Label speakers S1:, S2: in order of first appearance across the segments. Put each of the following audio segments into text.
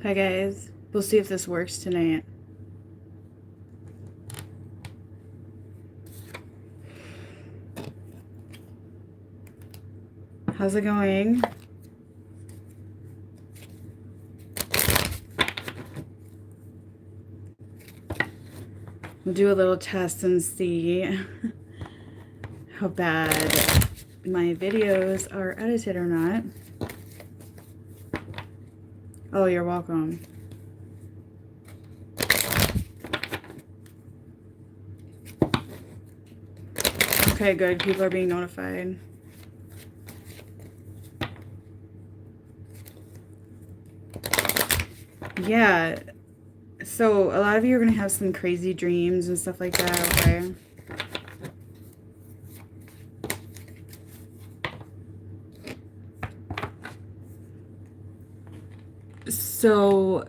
S1: Hi guys, we'll see if this works tonight. How's it going? We'll do a little test and see how bad my videos are edited or not. Oh, you're welcome. Okay, good. People are being notified. Yeah. So, a lot of you are going to have some crazy dreams and stuff like that, okay? So,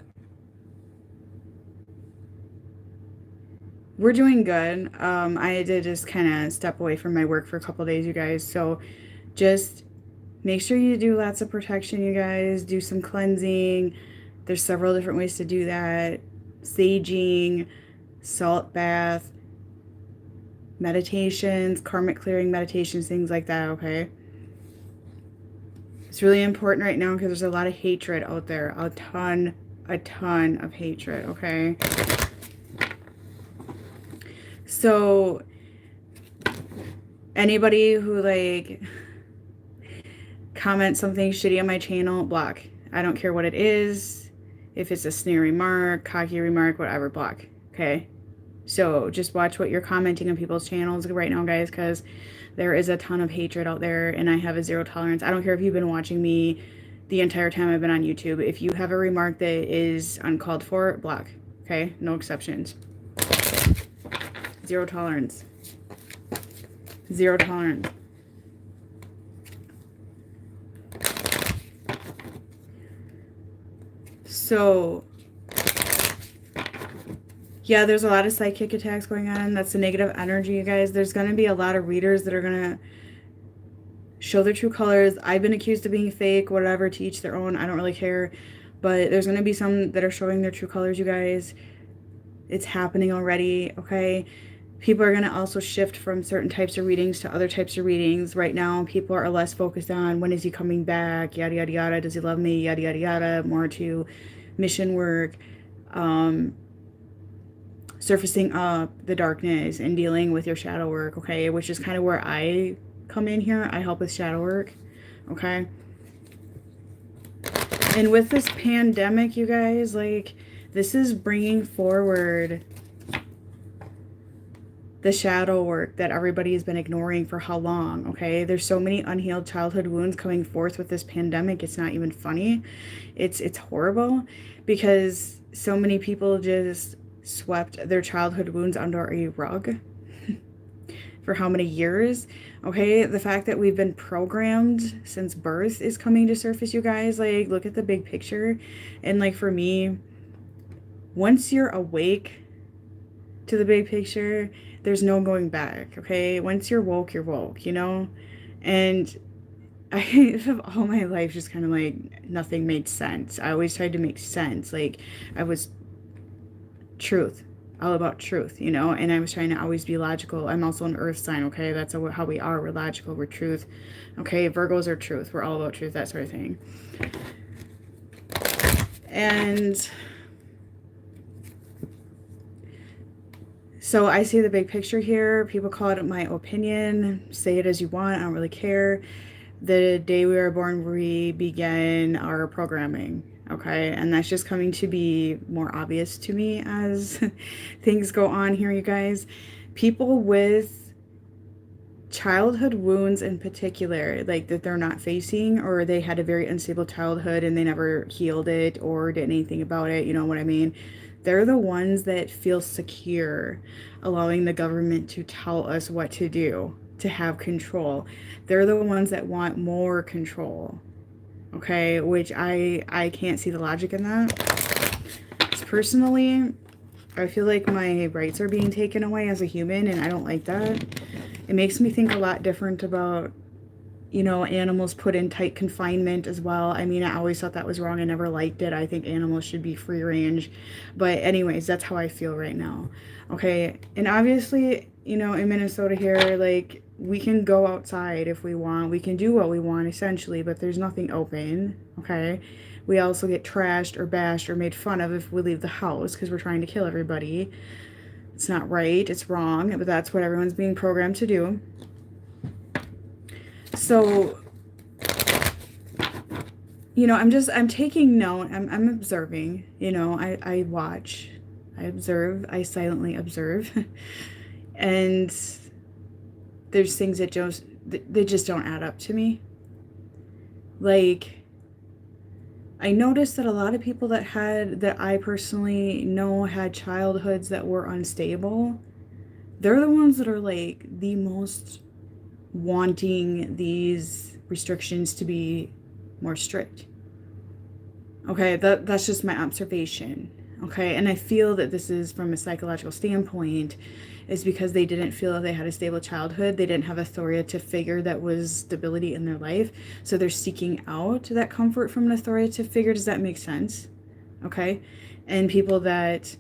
S1: we're doing good. I did just kind of step away from my work for a couple days, you guys. So, just make sure you do lots of protection, you guys. Do some cleansing. There's several different ways to do that. Saging, salt bath, meditations, karmic clearing meditations, things like that, okay? It's really important right now because there's a lot of hatred out there. A ton of hatred, okay? So, anybody who, like, comments something shitty on my channel, block. I don't care what it is. If it's a snare remark, cocky remark, whatever, block, okay? So just watch what you're commenting on people's channels right now, guys, because there is a ton of hatred out there, and I have a zero tolerance. I don't care if you've been watching me the entire time I've been on YouTube. If you have a remark that is uncalled for, block, okay? No exceptions. Zero tolerance. Zero tolerance. So, yeah, there's a lot of psychic attacks going on. That's the negative energy, you guys. There's going to be a lot of readers that are going to show their true colors. I've been accused of being fake, whatever, to each their own. I don't really care. But there's going to be some that are showing their true colors, you guys. It's happening already, okay? People are going to also shift from certain types of readings to other types of readings. Right now, people are less focused on when is he coming back, yada, yada, yada. Does he love me, yada, yada, yada. More to mission work, surfacing up the darkness and dealing with your shadow work, okay? Which is kind of where I come in here. I help with shadow work, okay? And with this pandemic, you guys, like, this is bringing forward the shadow work that everybody has been ignoring for how long, okay? There's so many unhealed childhood wounds coming forth with this pandemic. It's not even funny. It's horrible because so many people just swept their childhood wounds under a rug for how many years, okay? The fact that we've been programmed since birth is coming to surface, you guys. Like, look at the big picture. And, like, for me, once you're awake to the big picture, there's no going back, okay? Once you're woke, you know? And I have all my life just kind of like nothing made sense. I always tried to make sense. Like, I was truth, all about truth, you know? And I was trying to always be logical. I'm also an earth sign, okay? That's how we are. We're logical, we're truth, okay? Virgos are truth. We're all about truth, that sort of thing. And so I see the big picture here. People call it my opinion. Say it as you want. I don't really care. The day we are born, we begin our programming. Okay. And that's just coming to be more obvious to me as things go on here, you guys. People with childhood wounds in particular, like that they're not facing, or they had a very unstable childhood and they never healed it or did anything about it. You know what I mean? They're the ones that feel secure, allowing the government to tell us what to do, to have control. They're the ones that want more control, okay? Which I can't see the logic in that. Personally, I feel like my rights are being taken away as a human, and I don't like that. It makes me think a lot different about you know, animals put in tight confinement as well. I mean, I always thought that was wrong. I never liked it. I think animals should be free range. But anyways, that's how I feel right now. Okay. And obviously, you know, in Minnesota here, like, we can go outside if we want. We can do what we want essentially, but there's nothing open. Okay. We also get trashed or bashed or made fun of if we leave the house because we're trying to kill everybody. It's not right. It's wrong. But that's what everyone's being programmed to do. So, you know, I'm taking note. I'm observing, you know, I watch, I observe, I silently observe. And there's things that they just don't add up to me. Like, I noticed that a lot of people that I personally know had childhoods that were unstable, they're the ones that are like the most wanting these restrictions to be more strict. Okay, that's just my observation. Okay, and I feel that this is from a psychological standpoint, is because they didn't feel that they had a stable childhood. They didn't have authoritative figure that was stability in their life. So they're seeking out that comfort from an authoritative figure. Does that make sense? Okay, and people that,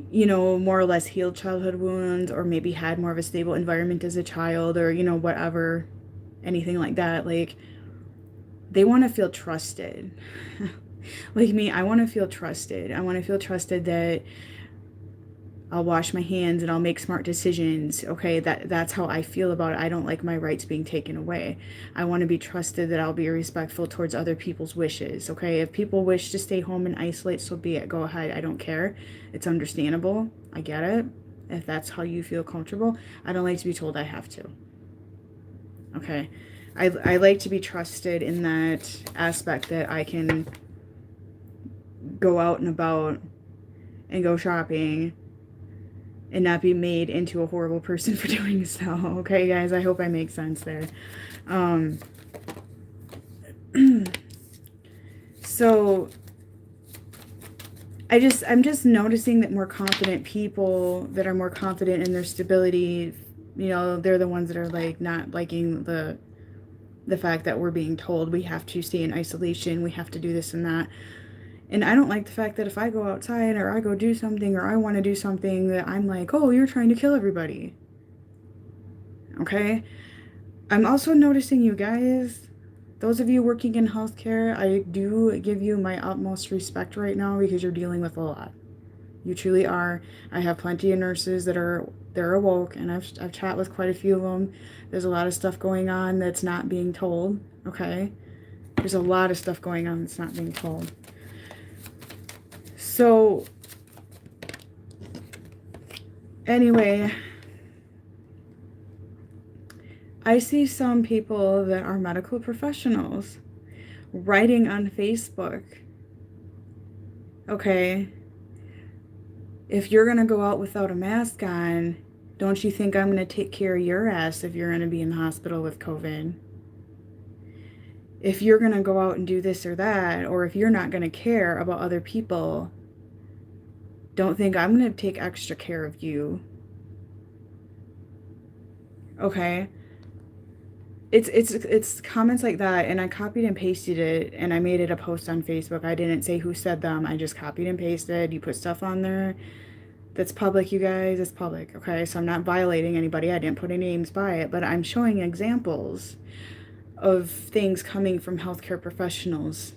S1: you know, more or less healed childhood wounds, or maybe had more of a stable environment as a child, or, you know, whatever, anything like that, like, they want to feel trusted. Like me, I want to feel trusted. I want to feel trusted that I'll wash my hands and I'll make smart decisions. Okay, that's how I feel about it. I don't like my rights being taken away. I want to be trusted that I'll be respectful towards other people's wishes. Okay, if people wish to stay home and isolate, so be it. Go ahead. I don't care. It's understandable. I get it. If that's how you feel comfortable. I don't like to be told I have to. Okay, I like to be trusted in that aspect, that I can go out and about and go shopping and not be made into a horrible person for doing so. Okay, guys, I hope I make sense there. So I'm just noticing that more confident people that are more confident in their stability, you know, they're the ones that are like not liking the fact that we're being told we have to stay in isolation, we have to do this and that. And I don't like the fact that if I go outside or I go do something or I want to do something, that I'm like, oh, you're trying to kill everybody. Okay? I'm also noticing, you guys, those of you working in healthcare, I do give you my utmost respect right now, because you're dealing with a lot. You truly are. I have plenty of nurses they're awoke, and I've chat with quite a few of them. There's a lot of stuff going on that's not being told. Okay? There's a lot of stuff going on that's not being told. So, anyway, I see some people that are medical professionals writing on Facebook, okay, if you're going to go out without a mask on, don't you think I'm going to take care of your ass if you're going to be in the hospital with COVID? If you're going to go out and do this or that, or if you're not going to care about other people, don't think I'm going to take extra care of you. Okay? It's comments like that, and I copied and pasted it, and I made it a post on Facebook. I didn't say who said them. I just copied and pasted. You put stuff on there that's public, you guys. It's public, okay? So I'm not violating anybody. I didn't put any names by it, but I'm showing examples of things coming from healthcare professionals,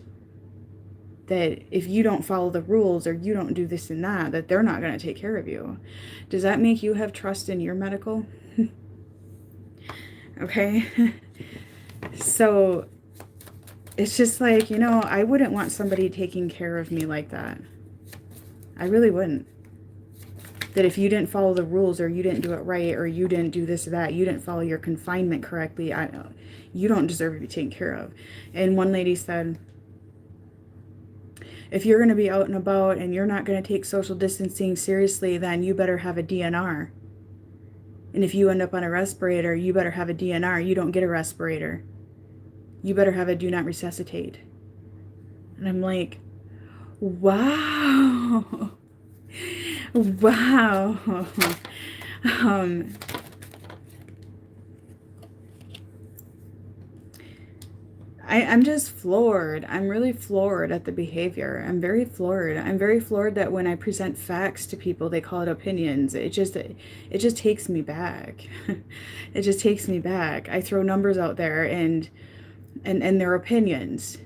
S1: that if you don't follow the rules or you don't do this and that they're not going to take care of you. Does that make you have trust in your medical? Okay? So it's just like, you know, I wouldn't want somebody taking care of me like that. I really wouldn't. That if you didn't follow the rules, or you didn't do it right, or you didn't do this or that, you didn't follow your confinement correctly, you don't deserve to be taken care of. And one lady said, if you're going to be out and about and you're not going to take social distancing seriously, then you better have a DNR. And if you end up on a respirator, you better have a DNR. You don't get a respirator. You better have a do not resuscitate. And I'm like, wow. Wow. I'm just floored. I'm really floored at the behavior. I'm very floored. I'm very floored that when I present facts to people, they call it opinions. It just takes me back. It just takes me back. I throw numbers out there and their opinions.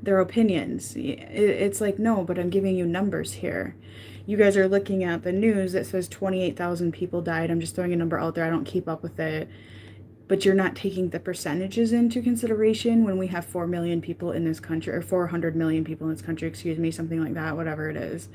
S1: Their opinions. It's like, no, but I'm giving you numbers here. You guys are looking at the news that says 28,000 people died. I'm just throwing a number out there. I don't keep up with it. But you're not taking the percentages into consideration when we have 4 million people in this country, or 400 million people in this country, excuse me, something like that, whatever it is.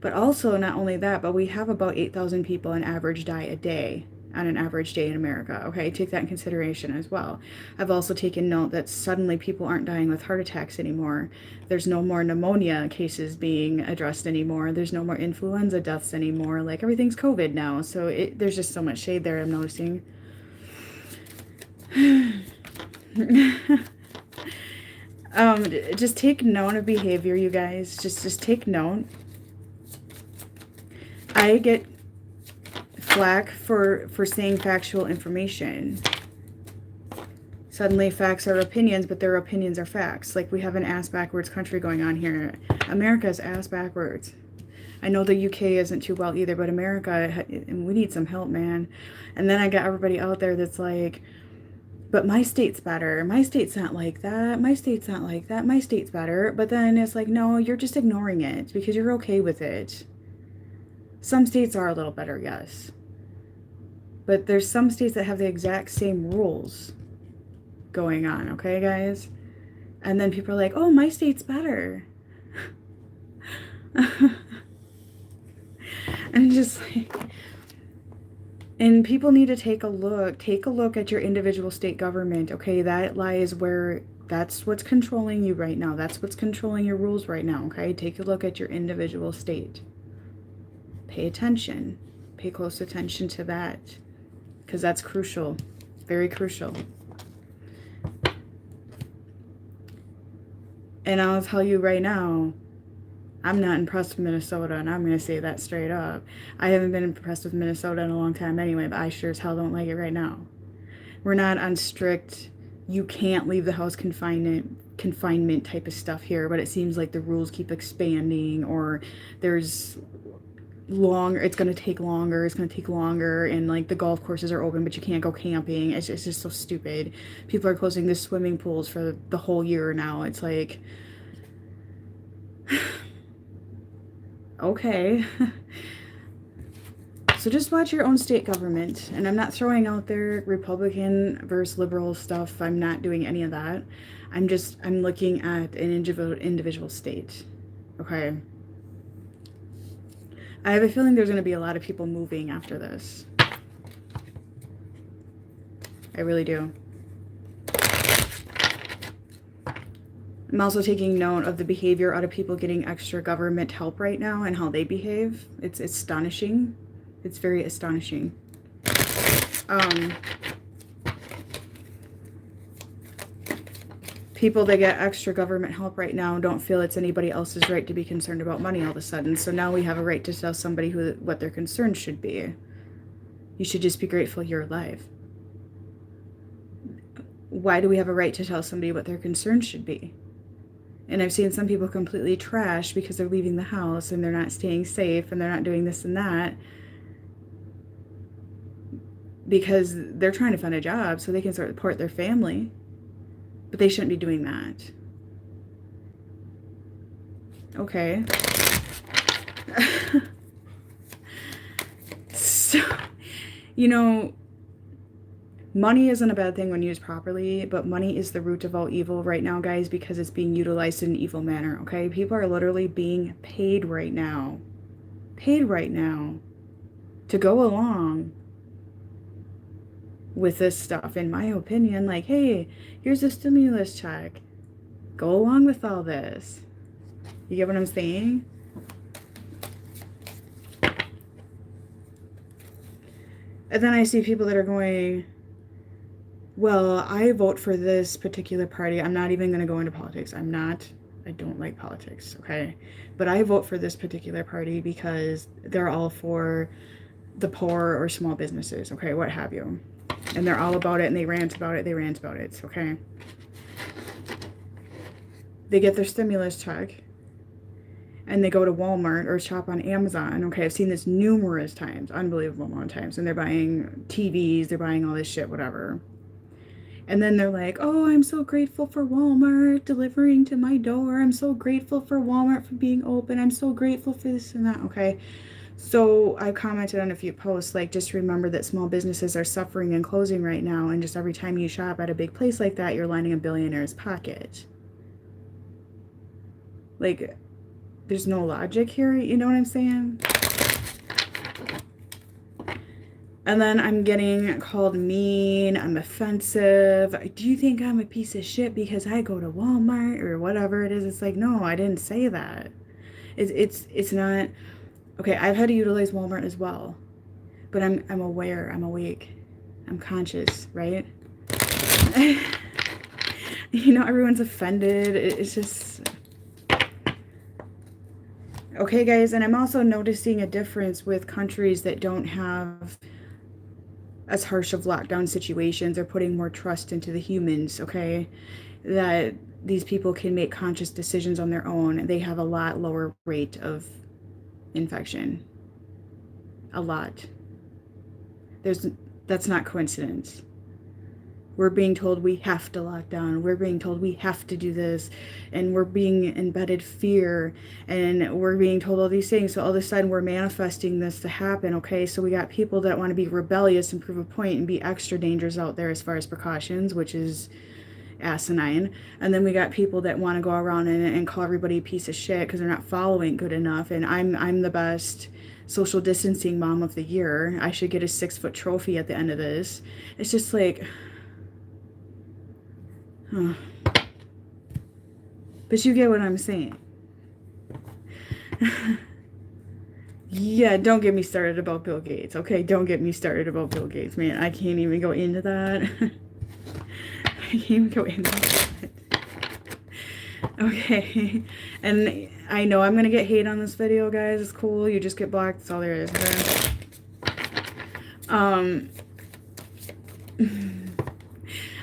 S1: But also, not only that, but we have about 8,000 people on average die a day on an average day in America. Okay, take that in consideration as well. I've also taken note that suddenly people aren't dying with heart attacks anymore. There's no more pneumonia cases being addressed anymore. There's no more influenza deaths anymore. Like, everything's COVID now. So there's just so much shade there, I'm noticing. Just take note of behavior, you guys. Just take note. I get flack for saying factual information. Suddenly facts are opinions, but their opinions are facts. Like, we have an ass backwards country going on here. America's ass backwards. I know the UK isn't too well either, but America, we need some help, man. And then I got everybody out there that's like, but my state's better. My state's not like that. My state's not like that. My state's better. But then it's like, no, you're just ignoring it because you're okay with it. Some states are a little better, yes. But there's some states that have the exact same rules going on, okay, guys? And then people are like, oh, my state's better. And just like... And people need to take a look at your individual state government, okay? That lies where, that's what's controlling you right now. That's what's controlling your rules right now, okay? Take a look at your individual state. Pay attention. Pay close attention to that, because that's crucial, very crucial. And I'll tell you right now, I'm not impressed with Minnesota, and I'm going to say that straight up. I haven't been impressed with Minnesota in a long time anyway, but I sure as hell don't like it right now. We're not on strict, you can't leave the house confinement type of stuff here, but it seems like the rules keep expanding, or there's longer, it's going to take longer, and like the golf courses are open, but you can't go camping. It's just so stupid. People are closing the swimming pools for the whole year now. It's like... Okay. So just watch your own state government. And I'm not throwing out there Republican versus liberal stuff. I'm not doing any of that. I'm looking at an individual state. Okay. I have a feeling there's going to be a lot of people moving after this. I really do. I'm also taking note of the behavior out of people getting extra government help right now and how they behave. It's astonishing. It's very astonishing. People that get extra government help right now don't feel it's anybody else's right to be concerned about money all of a sudden. So now we have a right to tell somebody what their concerns should be. You should just be grateful you're alive. Why do we have a right to tell somebody what their concerns should be? And I've seen some people completely trash because they're leaving the house and they're not staying safe and they're not doing this and that because they're trying to find a job so they can support their family. But they shouldn't be doing that. Okay. So, you know, money isn't a bad thing when used properly, but money is the root of all evil right now, guys, because it's being utilized in an evil manner, okay? People are literally being paid right now. Paid right now to go along with this stuff, in my opinion. Like, hey, here's a stimulus check. Go along with all this. You get what I'm saying? And then I see people that are going... Well, I vote for this particular party. I'm not even going to go into politics. I don't like politics, okay? But I vote for this particular party because they're all for the poor or small businesses, okay? What have you. And they're all about it, and they rant about it, okay? They get their stimulus check and they go to Walmart or shop on Amazon. Okay, I've seen this numerous times, unbelievable amount of times, and they're buying TVs, they're buying all this shit, whatever. And then they're like, oh, I'm so grateful for Walmart delivering to my door. I'm so grateful for Walmart for being open. I'm so grateful for this and that. Okay. So I've commented on a few posts, like, just remember that small businesses are suffering and closing right now. And just every time you shop at a big place like that, you're lining a billionaire's pocket. Like, there's no logic here. You know what I'm saying? And then I'm getting called mean, I'm offensive. Do you think I'm a piece of shit because I go to Walmart or whatever it is? It's like, no, I didn't say that. It's not. Okay, I've had to utilize Walmart as well. But I'm aware, I'm awake. I'm conscious, right? You know, everyone's offended. It's just... Okay, guys, and I'm also noticing a difference with countries that don't have as harsh of lockdown situations or putting more trust into the humans, okay? That these people can make conscious decisions on their own. They have a lot lower rate of infection. A lot. That's not coincidence. We're being told we have to lock down. We're being told we have to do this. And we're being embedded fear. And we're being told all these things. So all of a sudden we're manifesting this to happen, okay? So we got people that want to be rebellious and prove a point and be extra dangerous out there as far as precautions, which is asinine. And then we got people that want to go around and call everybody a piece of shit because they're not following good enough. And I'm the best social distancing mom of the year. I should get a 6-foot trophy at the end of this. It's just like... Huh. But you get what I'm saying. Yeah, don't get me started about Bill Gates, okay? Don't get me started about Bill Gates, man. I can't even go into that. I can't even go into that. Okay. And I know I'm going to get hate on this video, guys. It's cool. You just get blocked. That's all there is.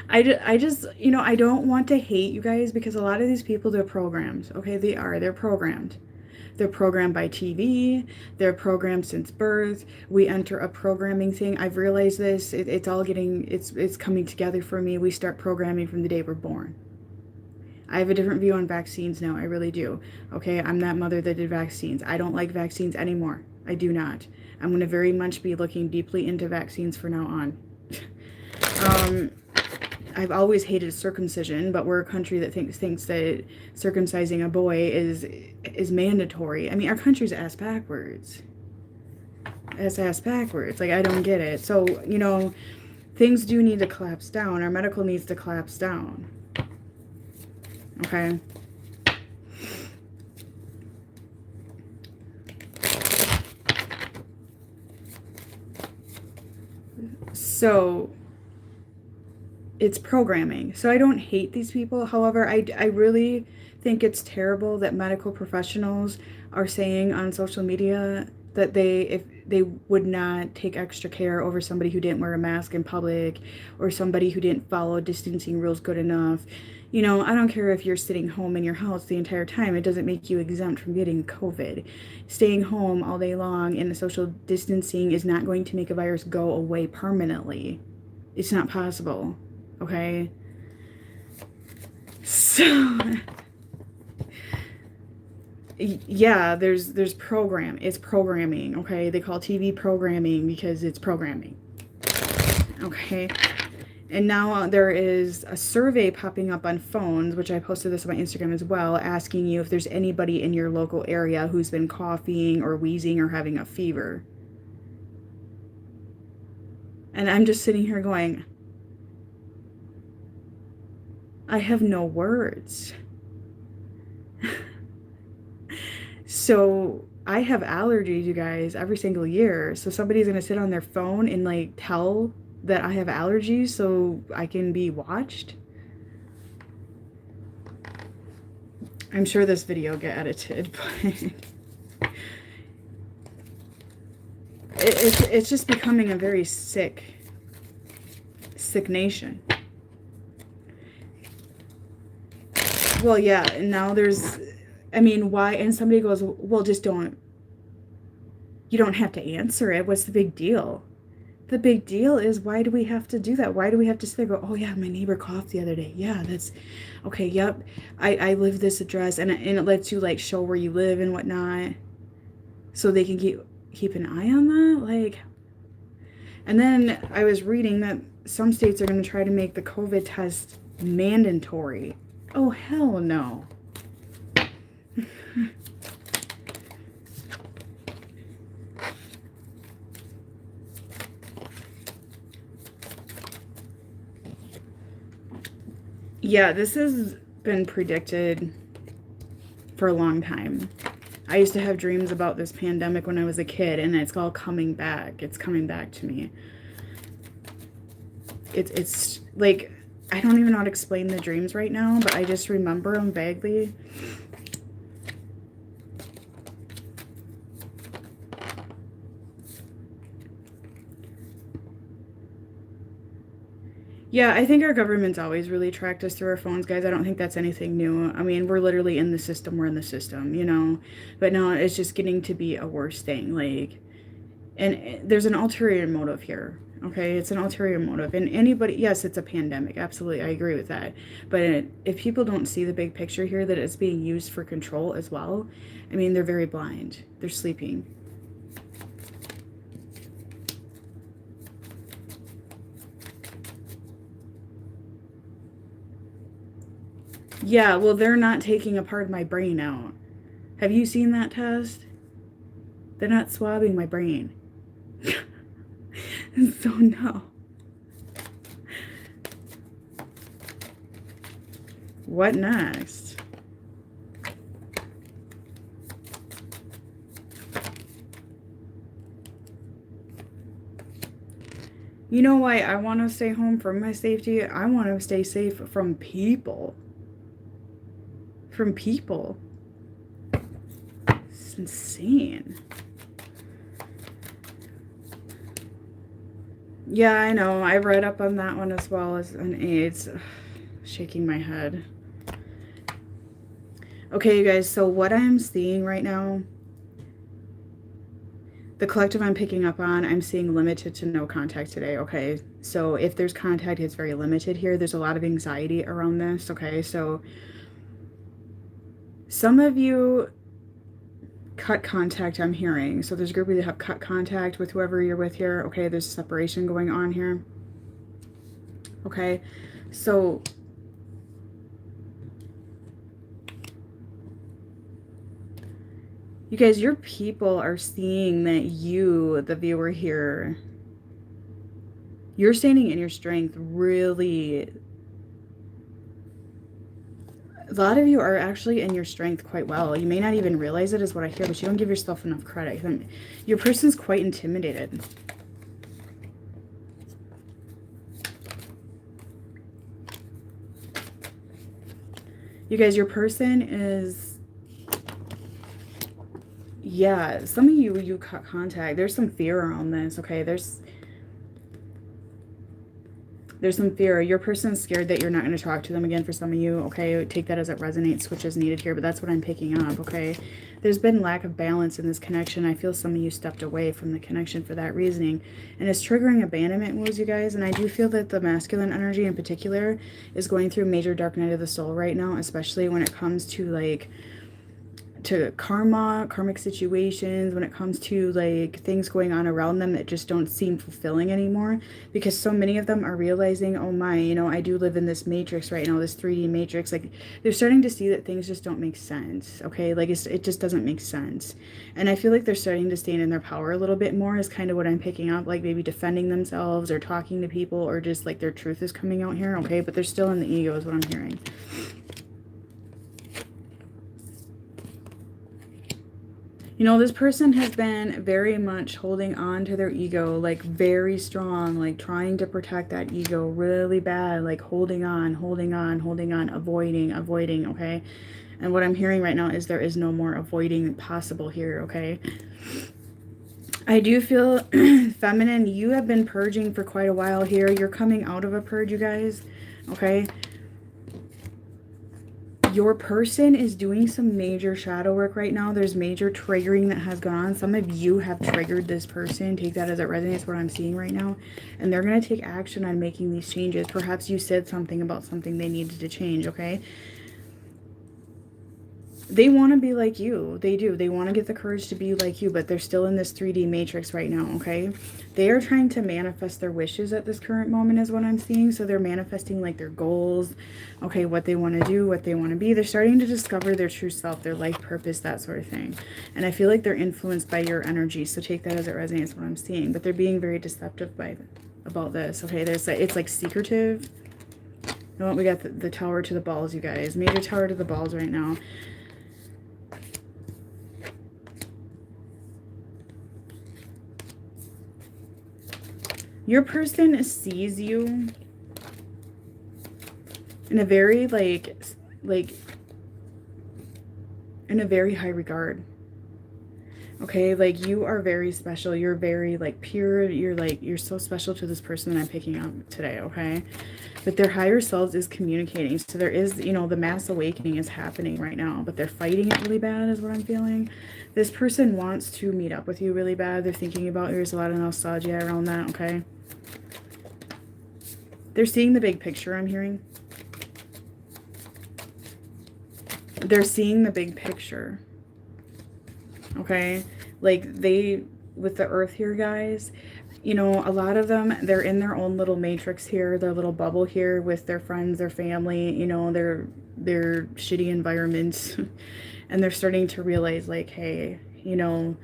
S1: I just, you know, I don't want to hate you guys because a lot of these people, they're programmed. Okay, they're programmed. They're programmed by TV. They're programmed since birth. We enter a programming thing. I've realized this. It's all getting, it's coming together for me. We start programming from the day we're born. I have a different view on vaccines now. I really do. Okay, I'm that mother that did vaccines. I don't like vaccines anymore. I do not. I'm going to very much be looking deeply into vaccines from now on. I've always hated circumcision, but we're a country that thinks that circumcising a boy is mandatory. I mean, our country's ass backwards. It's ass backwards. Like, I don't get it. So, you know, things do need to collapse down. Our medical needs to collapse down. Okay? So... it's programming. So I don't hate these people. However, I really think it's terrible that medical professionals are saying on social media that if they would not take extra care over somebody who didn't wear a mask in public or somebody who didn't follow distancing rules good enough. You know, I don't care if you're sitting home in your house the entire time. It doesn't make you exempt from getting COVID. Staying home all day long and the social distancing is not going to make a virus go away permanently. It's not possible. Okay, so yeah, there's it's programming. Okay, they call TV programming because it's programming. Okay, and now there is a survey popping up on phones, which I posted this on my Instagram as well, asking you if there's anybody in your local area who's been coughing or wheezing or having a fever. And I'm just sitting here going, I have no words. So I have allergies, you guys, every single year. So somebody's going to sit on their phone and like tell that I have allergies so I can be watched. I'm sure this video will get edited, but it's just becoming a very sick nation. Well, yeah, and now there's, I mean, why? And somebody goes, well, just don't, you don't have to answer it. What's the big deal? The big deal is, why do we have to do that? Why do we have to sit there, go, oh yeah, my neighbor coughed the other day. Yeah, that's okay. Yep. I live this address, and it lets you like show where you live and whatnot, so they can keep an eye on that. Like, and then I was reading that some states are going to try to make the COVID test mandatory. Oh, hell no. Yeah, this has been predicted for a long time. I used to have dreams about this pandemic when I was a kid, and it's all coming back. It's coming back to me. It's like, I don't even know how to explain the dreams right now, but I just remember them vaguely. Yeah, I think our government's always really tracked us through our phones, guys. I don't think that's anything new. I mean, we're literally in the system. We're in the system, you know? But now it's just getting to be a worse thing. Like, and there's an ulterior motive here. Okay, it's an ulterior motive. And anybody, yes, it's a pandemic. Absolutely, I agree with that. But if people don't see the big picture here, that it's being used for control as well, I mean, they're very blind. They're sleeping. Yeah, well, they're not taking a part of my brain out. Have you seen that test? They're not swabbing my brain. So no. What next? You know why I want to stay home for my safety? I want to stay safe from people. From people. It's insane. Yeah, I know. I read up on that one as well as an AIDS. Ugh, shaking my head. Okay, you guys, so what I'm seeing right now, the collective I'm picking up on, I'm seeing limited to no contact today, okay? So if there's contact, it's very limited here. There's a lot of anxiety around this, okay? So some of you cut contact, I'm hearing. So there's a group of you that have cut contact with whoever you're with here. Okay, there's a separation going on here. Okay, so you guys, your people are seeing that you, the viewer here, you're standing in your strength really. A lot of you are actually in your strength quite well. You may not even realize it is what I hear, but you don't give yourself enough credit. Your person's quite intimidated. You guys, your person is, yeah, some of you cut contact. There's some fear around this, okay? There's some fear. Your person's scared that you're not going to talk to them again for some of you, okay? Take that as it resonates, switch as needed here, but that's what I'm picking up, okay? There's been lack of balance in this connection. I feel some of you stepped away from the connection for that reasoning, and it's triggering abandonment wounds, you guys, and I do feel that the masculine energy in particular is going through major dark night of the soul right now, especially when it comes to, like, to karmic situations, when it comes to like things going on around them that just don't seem fulfilling anymore, because so many of them are realizing, oh my, you know, I do live in this matrix right now, this 3D matrix. Like, they're starting to see that things just don't make sense, okay? Like, it just doesn't make sense. And I feel like they're starting to stand in their power a little bit more, is kind of what I'm picking up, like maybe defending themselves or talking to people, or just like their truth is coming out here, okay? But they're still in the ego is what I'm hearing. You know, this person has been very much holding on to their ego, like very strong, like trying to protect that ego really bad, like holding on, avoiding, okay? And what I'm hearing right now is there is no more avoiding possible here, okay? I do feel feminine. You have been purging for quite a while here. You're coming out of a purge, you guys, okay? Your person is doing some major shadow work right now. There's major triggering that has gone on. Some of you have triggered this person. Take that as it resonates, what I'm seeing right now. And they're going to take action on making these changes. Perhaps you said something about something they needed to change, okay? They want to be like you. They do. They want to get the courage to be like you, but they're still in this 3D matrix right now, okay? They are trying to manifest their wishes at this current moment is what I'm seeing. So they're manifesting like their goals, okay, what they want to do, what they want to be. They're starting to discover their true self, their life purpose, that sort of thing. And I feel like they're influenced by your energy. So take that as it resonates, what I'm seeing. But they're being very deceptive about this, okay? It's like secretive. Oh, we got the tower to the balls, you guys. Major tower to the balls right now. Your person sees you in a very in a very high regard. Okay, like you are very special. You're very like pure. You're so special to this person that I'm picking up today, okay? But their higher selves is communicating. So there is, you know, the mass awakening is happening right now, but they're fighting it really bad is what I'm feeling. This person wants to meet up with you really bad. They're thinking about you. There's a lot of nostalgia around that, okay? They're seeing the big picture, I'm hearing. They're seeing the big picture. Okay? Like they, with the earth here, guys, you know, a lot of them, they're in their own little matrix here, their little bubble here with their friends, their family, you know, their shitty environments. And they're starting to realize like, hey, you know,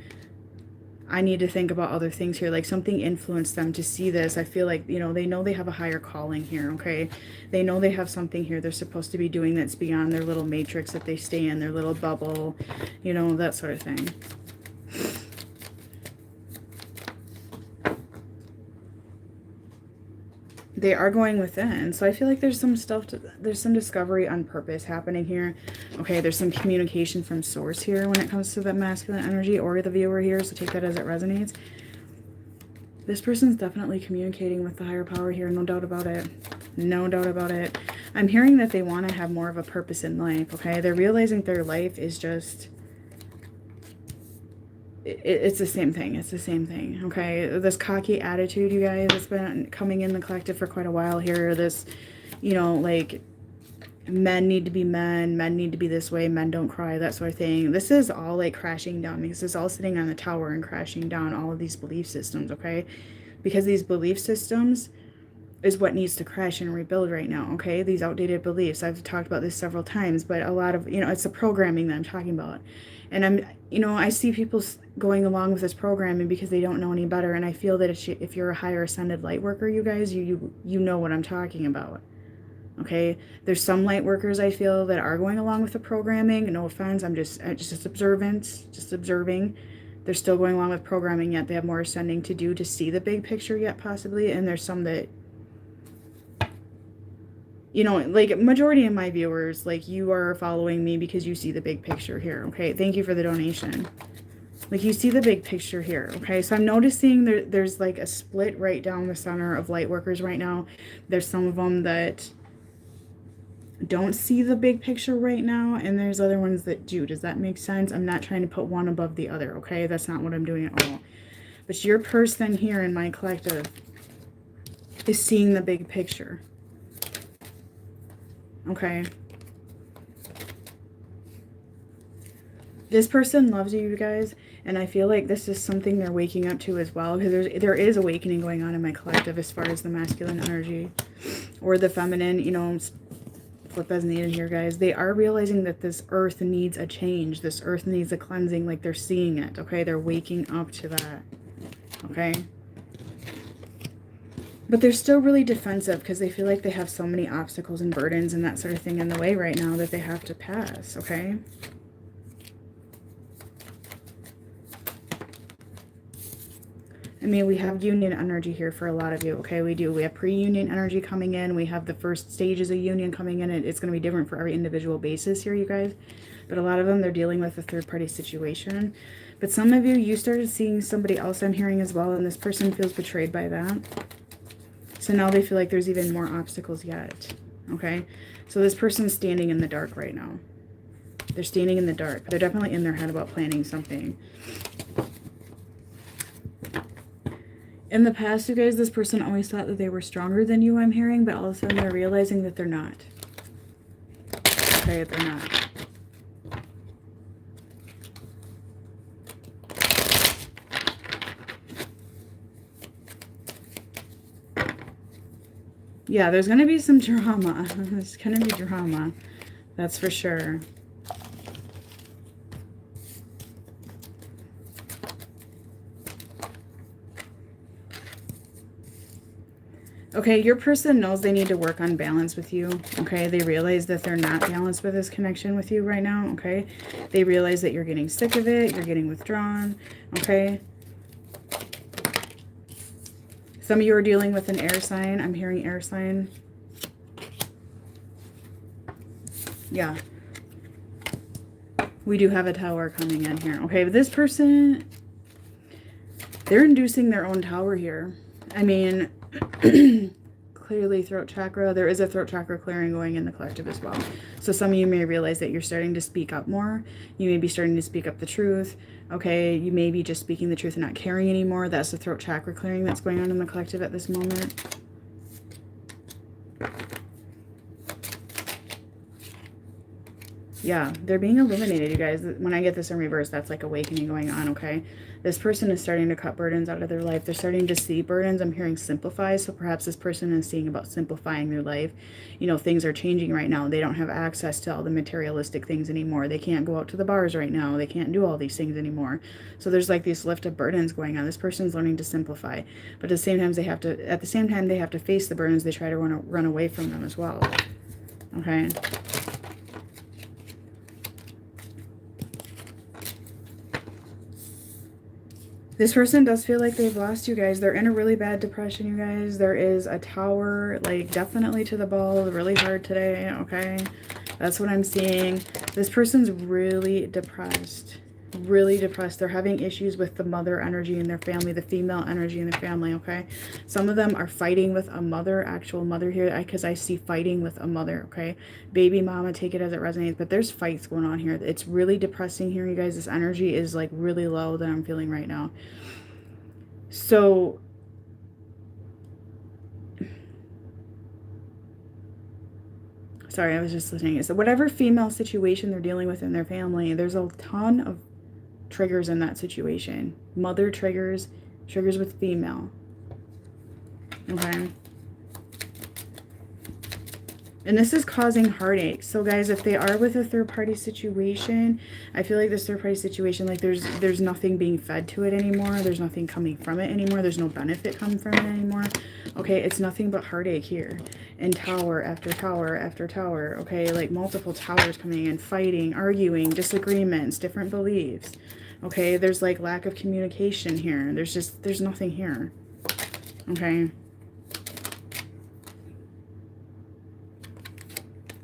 S1: I need to think about other things here. Like something influenced them to see this. I feel like, you know they have a higher calling here, okay? They know they have something here they're supposed to be doing that's beyond their little matrix that they stay in, their little bubble, you know, that sort of thing. They are going within. So I feel like there's some stuff, there's some discovery on purpose happening here. Okay, there's some communication from source here when it comes to the masculine energy or the viewer here. So take that as it resonates. This person's definitely communicating with the higher power here. No doubt about it. No doubt about it. I'm hearing that they want to have more of a purpose in life. Okay, they're realizing their life is just... It's the same thing. It's the same thing. Okay. This cocky attitude, you guys, it's been coming in the collective for quite a while here. This, you know, like men need to be men. Men need to be this way. Men don't cry. That sort of thing. This is all like crashing down. This is all sitting on the tower and crashing down all of these belief systems. Okay. Because these belief systems is what needs to crash and rebuild right now. Okay. These outdated beliefs. I've talked about this several times, but a lot of, you know, it's the programming that I'm talking about. And I see people going along with this programming because they don't know any better. And I feel that if you're a higher ascended light worker, you guys, you know what I'm talking about. Okay. There's some light workers I feel that are going along with the programming. No offense. I'm just observing. They're still going along with programming, yet they have more ascending to do to see the big picture yet possibly. And there's some that, you know, like majority of my viewers, like you are following me because you see the big picture here. Okay. Thank you for the donation. Like you see the big picture here. Okay. So I'm noticing there's like a split right down the center of light workers right now. There's some of them that don't see the big picture right now. And there's other ones that do. Does that make sense? I'm not trying to put one above the other. Okay. That's not what I'm doing at all. But your person here in my collective is seeing the big picture. Okay. This person loves you guys, and I feel like this is something they're waking up to as well, because there is awakening going on in my collective as far as the masculine energy or the feminine, you know, flip as needed here, guys. They are realizing that this earth needs a change. This earth needs a cleansing, like they're seeing it, okay? They're waking up to that, okay? But they're still really defensive because they feel like they have so many obstacles and burdens and that sort of thing in the way right now that they have to pass, okay? I mean, we have union energy here for a lot of you, okay? We do. We have pre-union energy coming in. We have the first stages of union coming in. It's going to be different for every individual basis here, you guys. But a lot of them, they're dealing with a third-party situation. But some of you started seeing somebody else I'm hearing as well, and this person feels betrayed by that. So now they feel like there's even more obstacles yet, okay? So this person's standing in the dark right now. They're standing in the dark. They're definitely in their head about planning something. In the past, you guys, this person always thought that they were stronger than you, I'm hearing, but all of a sudden they're realizing that they're not. Okay, they're not. Yeah, there's going to be some drama. There's going to be drama. That's for sure. Okay, your person knows they need to work on balance with you, okay? They realize that they're not balanced with this connection with you right now, okay? They realize that you're getting sick of it, you're getting withdrawn, okay? Some of you are dealing with an air sign. I'm hearing air sign. Yeah. We do have a tower coming in here, okay? But this person, they're inducing their own tower here. I mean... clearly throat chakra. There is a throat chakra clearing going in the collective as well. So some of you may realize that you're starting to speak up more. You may be starting to speak up the truth. Okay, you may be just speaking the truth and not caring anymore. That's the throat chakra clearing that's going on in the collective at this moment. Yeah, they're being illuminated, you guys. When I get this in reverse, that's like awakening going on, okay? This person is starting to cut burdens out of their life. They're starting to see burdens. I'm hearing simplify. So perhaps this person is seeing about simplifying their life. You know, things are changing right now. They don't have access to all the materialistic things anymore. They can't go out to the bars right now. They can't do all these things anymore. So there's like these lift of burdens going on. This person's learning to simplify. But at the same time, they have to face the burdens. They try to run away from them as well. Okay. This person does feel like they've lost you guys. They're in a really bad depression, you guys. There is a tower, like, definitely to the ball, really hard today, okay? That's what I'm seeing. This person's really depressed. Really depressed. They're having issues with the mother energy in their family, the female energy in their family, okay? Some of them are fighting with a mother, actual mother here, because I see fighting with a mother, okay? Baby mama, take it as it resonates, but there's fights going on here. It's really depressing here, you guys. This energy is, like, really low that I'm feeling right now. So... sorry, I was just listening. So whatever female situation they're dealing with in their family, there's a ton of triggers in that situation. Mother triggers, triggers with female. Okay. And this is causing heartache. So guys, if they are with a third-party situation, I feel like this third-party situation, like there's nothing being fed to it anymore. There's nothing coming from it anymore. There's no benefit coming from it anymore. Okay, it's nothing but heartache here. And tower after tower after tower. Okay, like multiple towers coming in, fighting, arguing, disagreements, different beliefs. Okay, there's like lack of communication here. There's nothing here. Okay.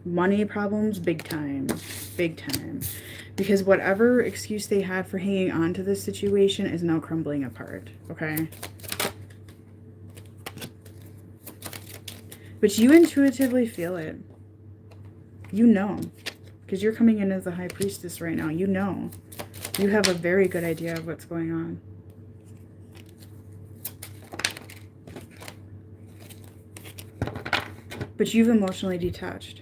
S1: Money problems, big time. Big time. Because whatever excuse they had for hanging on to this situation is now crumbling apart. Okay. But you intuitively feel it. You know. Because you're coming in as a high priestess right now. You know. You have a very good idea of what's going on. But you've emotionally detached.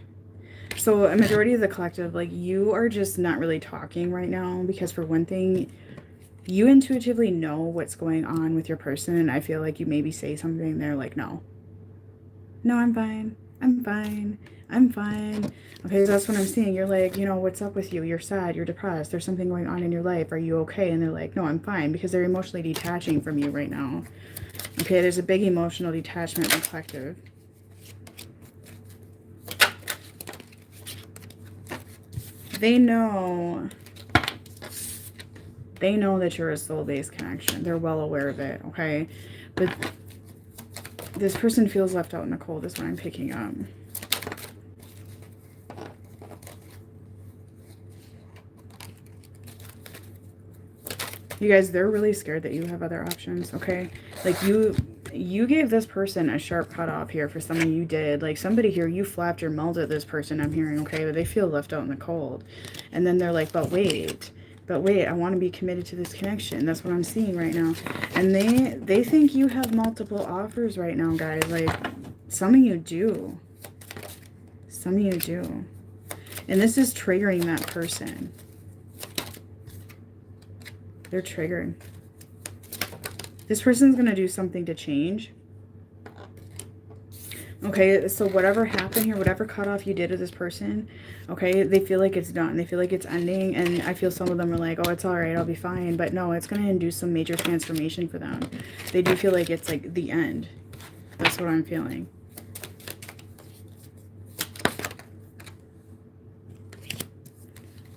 S1: So a majority of the collective, like, you are just not really talking right now. Because for one thing, you intuitively know what's going on with your person. And I feel like you maybe say something and they're like, no. No, I'm fine. I'm fine. I'm fine. Okay, so that's what I'm seeing. You're like, you know, what's up with you? You're sad. You're depressed. There's something going on in your life. Are you okay? And they're like, no, I'm fine. Because they're emotionally detaching from you right now. Okay, there's a big emotional detachment in the collective. They know that you're a soul-based connection. They're well aware of it, okay? But this person feels left out in the cold is what I'm picking up. You guys, they're really scared that you have other options, okay? Like, You gave this person a sharp cutoff here for something you did. Like somebody here, you flapped your mouth at this person, I'm hearing, okay? But they feel left out in the cold. And then they're like, but wait, I want to be committed to this connection. That's what I'm seeing right now. And they think you have multiple offers right now, guys. Like, some of you do. Some of you do. And this is triggering that person. They're triggered. This person's going to do something to change. Okay, so whatever happened here, whatever cutoff you did to this person, okay, they feel like it's done. They feel like it's ending, and I feel some of them are like, oh, it's all right, I'll be fine. But no, it's going to induce some major transformation for them. They do feel like it's like the end. That's what I'm feeling.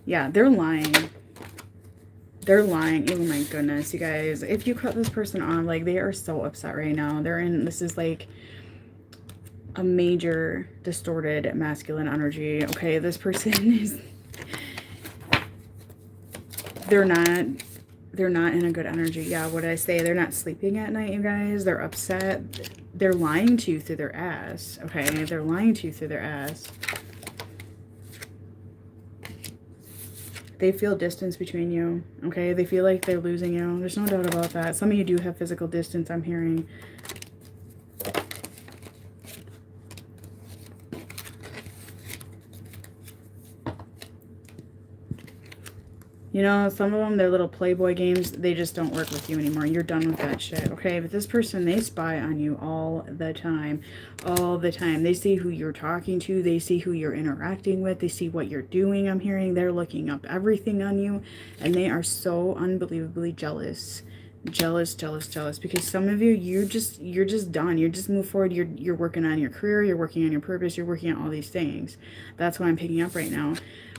S1: Yeah, they're lying. They're lying. Oh my goodness, you guys. If you cut this person off, like, they are so upset right now. They're in, this is like a major distorted masculine energy. Okay, this person is, they're not in a good energy. Yeah, what did I say? They're not sleeping at night, you guys. They're upset. They're lying to you through their ass. Okay, they're lying to you through their ass. They feel distance between you, okay? They feel like they're losing you. There's no doubt about that. Some of you do have physical distance, I'm hearing. You know, some of them, their little Playboy games, they just don't work with you anymore. You're done with that shit, okay? But this person, they spy on you all the time. All the time. They see who you're talking to. They see who you're interacting with. They see what you're doing, I'm hearing. They're looking up everything on you. And they are so unbelievably jealous. Jealous, jealous, jealous. Because some of you, you're just done. You're just moved forward. You're working on your career. You're working on your purpose. You're working on all these things. That's what I'm picking up right now,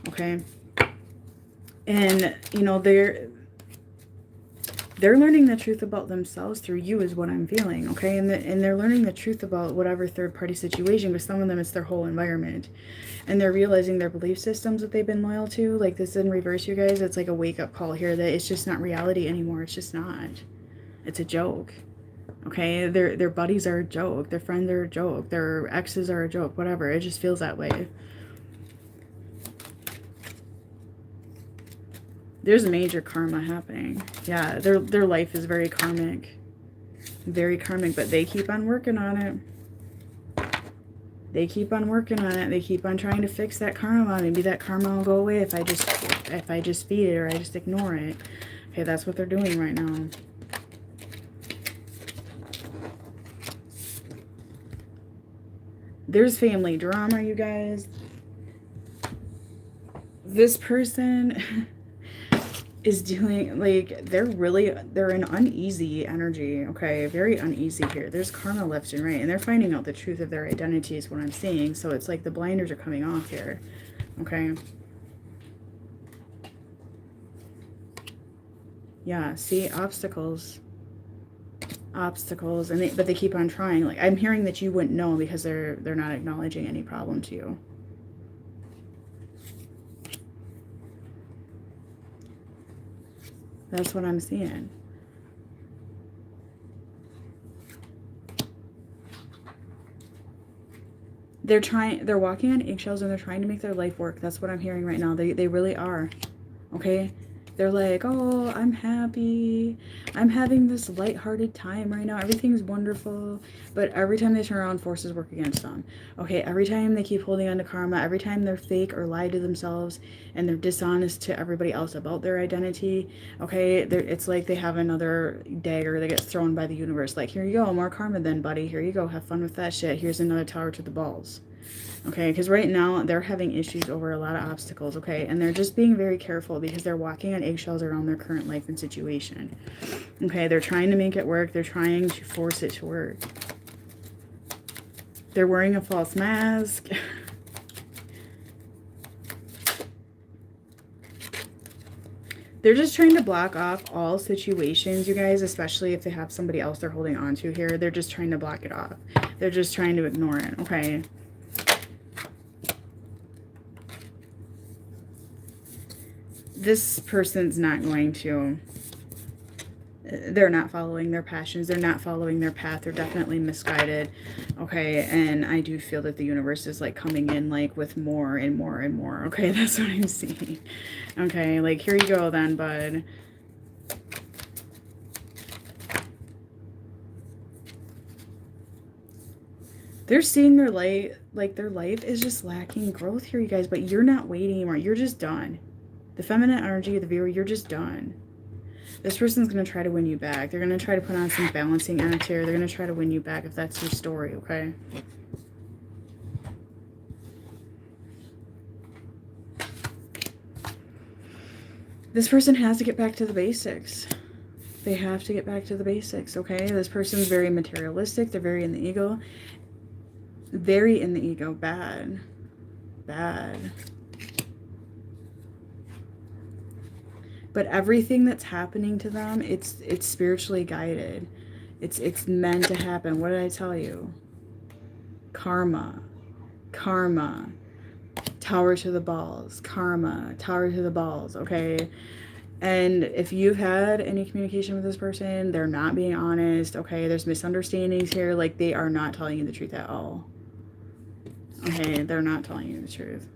S1: okay? And, you know, they're learning the truth about themselves through you is what I'm feeling, okay? And they're learning the truth about whatever third-party situation. With some of them, it's their whole environment. And they're realizing their belief systems that they've been loyal to. Like, this in reverse, you guys. It's like a wake-up call here that it's just not reality anymore. It's just not. It's a joke, okay? Their buddies are a joke. Their friends are a joke. Their exes are a joke. Whatever. It just feels that way. There's major karma happening. Yeah, their life is very karmic. Very karmic, but they keep on working on it. They keep on working on it. They keep on trying to fix that karma. Maybe that karma will go away if I just feed it or I just ignore it. Okay, that's what they're doing right now. There's family drama, you guys. This person is doing, like, they're in uneasy energy, okay? Very uneasy here. There's karma left and right, and they're finding out the truth of their identity is what I'm seeing. So it's like the blinders are coming off here, okay? Yeah, see, obstacles, and but they keep on trying. Like, I'm hearing that you wouldn't know because they're not acknowledging any problem to you. That's what I'm seeing. They're walking on eggshells and they're trying to make their life work. That's what I'm hearing right now. They really are. Okay? They're like, oh, I'm happy. I'm having this lighthearted time right now. Everything's wonderful. But every time they turn around, forces work against them. Okay, every time they keep holding on to karma, every time they're fake or lie to themselves and they're dishonest to everybody else about their identity, okay, it's like they have another dagger that gets thrown by the universe. Like, here you go, more karma then, buddy. Here you go, have fun with that shit. Here's another tower to the balls. Okay, because right now they're having issues over a lot of obstacles, okay? And they're just being very careful because they're walking on eggshells around their current life and situation. Okay, they're trying to make it work. They're trying to force it to work. They're wearing a false mask. They're just trying to block off all situations, you guys, especially if they have somebody else they're holding on to here. They're just trying to block it off. They're just trying to ignore it, okay? This person's not going to, they're not following their passions. They're not following their path. They're definitely misguided. Okay. And I do feel that the universe is like coming in like with more and more and more. Okay. That's what I'm seeing. Okay. Like, here you go then, bud. They're seeing their light, like their life is just lacking growth here, you guys, but you're not waiting anymore. You're just done. The feminine energy of the viewer, you're just done. This person's going to try to win you back. They're going to try to put on some balancing act here. They're going to try to win you back if that's your story, okay? This person has to get back to the basics. They have to get back to the basics, okay? This person's very materialistic. They're very in the ego. Very in the ego. Bad. Bad. But everything that's happening to them, it's spiritually guided. It's meant to happen. What did I tell you? Karma. Karma. Tower to the balls. Karma. Tower to the balls, okay? And if you've had any communication with this person, they're not being honest, okay? There's misunderstandings here. Like, they are not telling you the truth at all. Okay, they're not telling you the truth.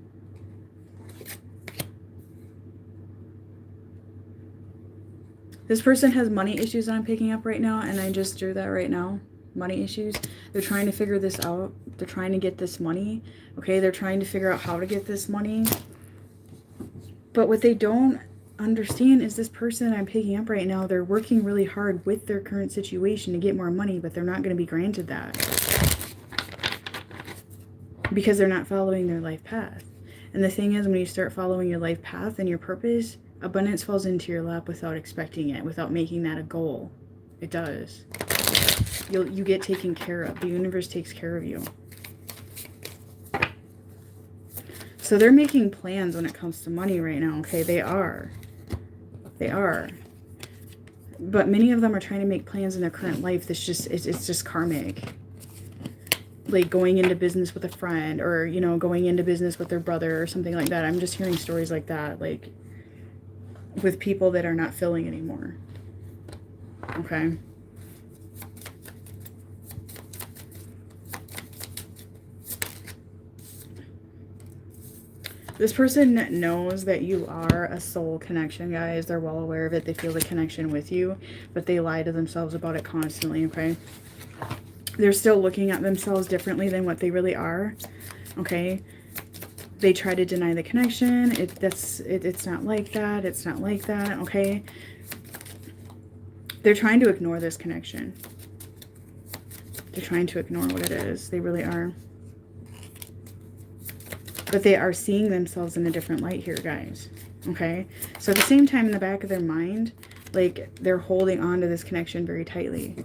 S1: This person has money issues that I'm picking up right now, and I just drew that right now. Money issues. They're trying to figure this out. They're trying to get this money. Okay, they're trying to figure out how to get this money. But what they don't understand is this person I'm picking up right now, they're working really hard with their current situation to get more money, but they're not going to be granted that. Because they're not following their life path. And the thing is, when you start following your life path and your purpose, abundance falls into your lap without expecting it, without making that a goal. It does. You get taken care of. The universe takes care of you. So they're making plans when it comes to money right now, okay? They are. They are. But many of them are trying to make plans in their current life that's just, it's just karmic. Like going into business with a friend, or, you know, going into business with their brother or something like that. I'm just hearing stories like that, like with people that are not filling anymore. Okay. This person knows that you are a soul connection, guys. They're well aware of it. They feel the connection with you, but they lie to themselves about it constantly, okay? They're still looking at themselves differently than what they really are, okay? They try to deny the connection. It's not like that. It's not like that, okay? They're trying to ignore this connection. They're trying to ignore what it is. They really are. But they are seeing themselves in a different light here, guys. Okay? So at the same time, in the back of their mind, like, they're holding on to this connection very tightly.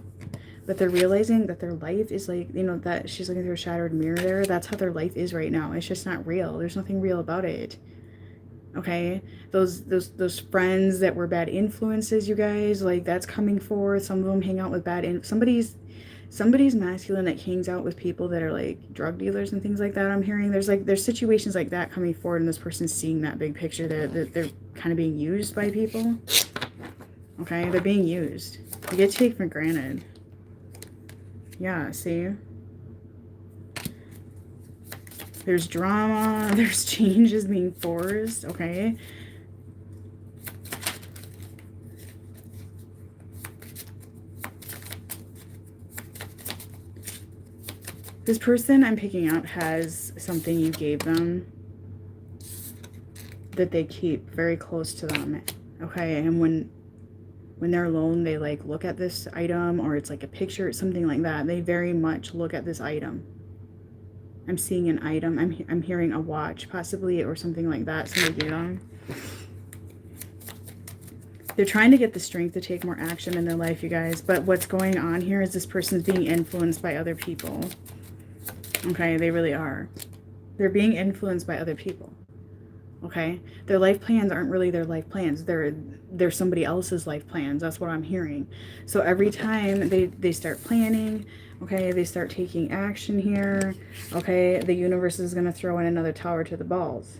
S1: But they're realizing that their life is like, you know, that she's looking through a shattered mirror there. That's how their life is right now. It's just not real. There's nothing real about it. Okay? Those friends that were bad influences, you guys, like, that's coming forth. Some of them hang out with somebody's masculine that hangs out with people that are like drug dealers and things like that. I'm hearing there's situations like that coming forward, and this person's seeing that big picture. They're kind of being used by people. Okay, they're being used. They get taken for granted. Yeah, see? There's drama, there's changes being forced, okay? This person I'm picking up has something you gave them that they keep very close to them, okay? And when they're alone, they like look at this item, or it's like a picture, something like that. They very much look at this item. I'm seeing an item. I'm hearing a watch, possibly, or something like that. Somebody gave them. They're trying to get the strength to take more action in their life, you guys. But what's going on here is this person's being influenced by other people. Okay, they really are. They're being influenced by other people. Okay, their life plans aren't really their life plans. They're somebody else's life plans. That's what I'm hearing. So every time they start planning, okay, they start taking action here, okay, the universe is going to throw in another tower to the balls,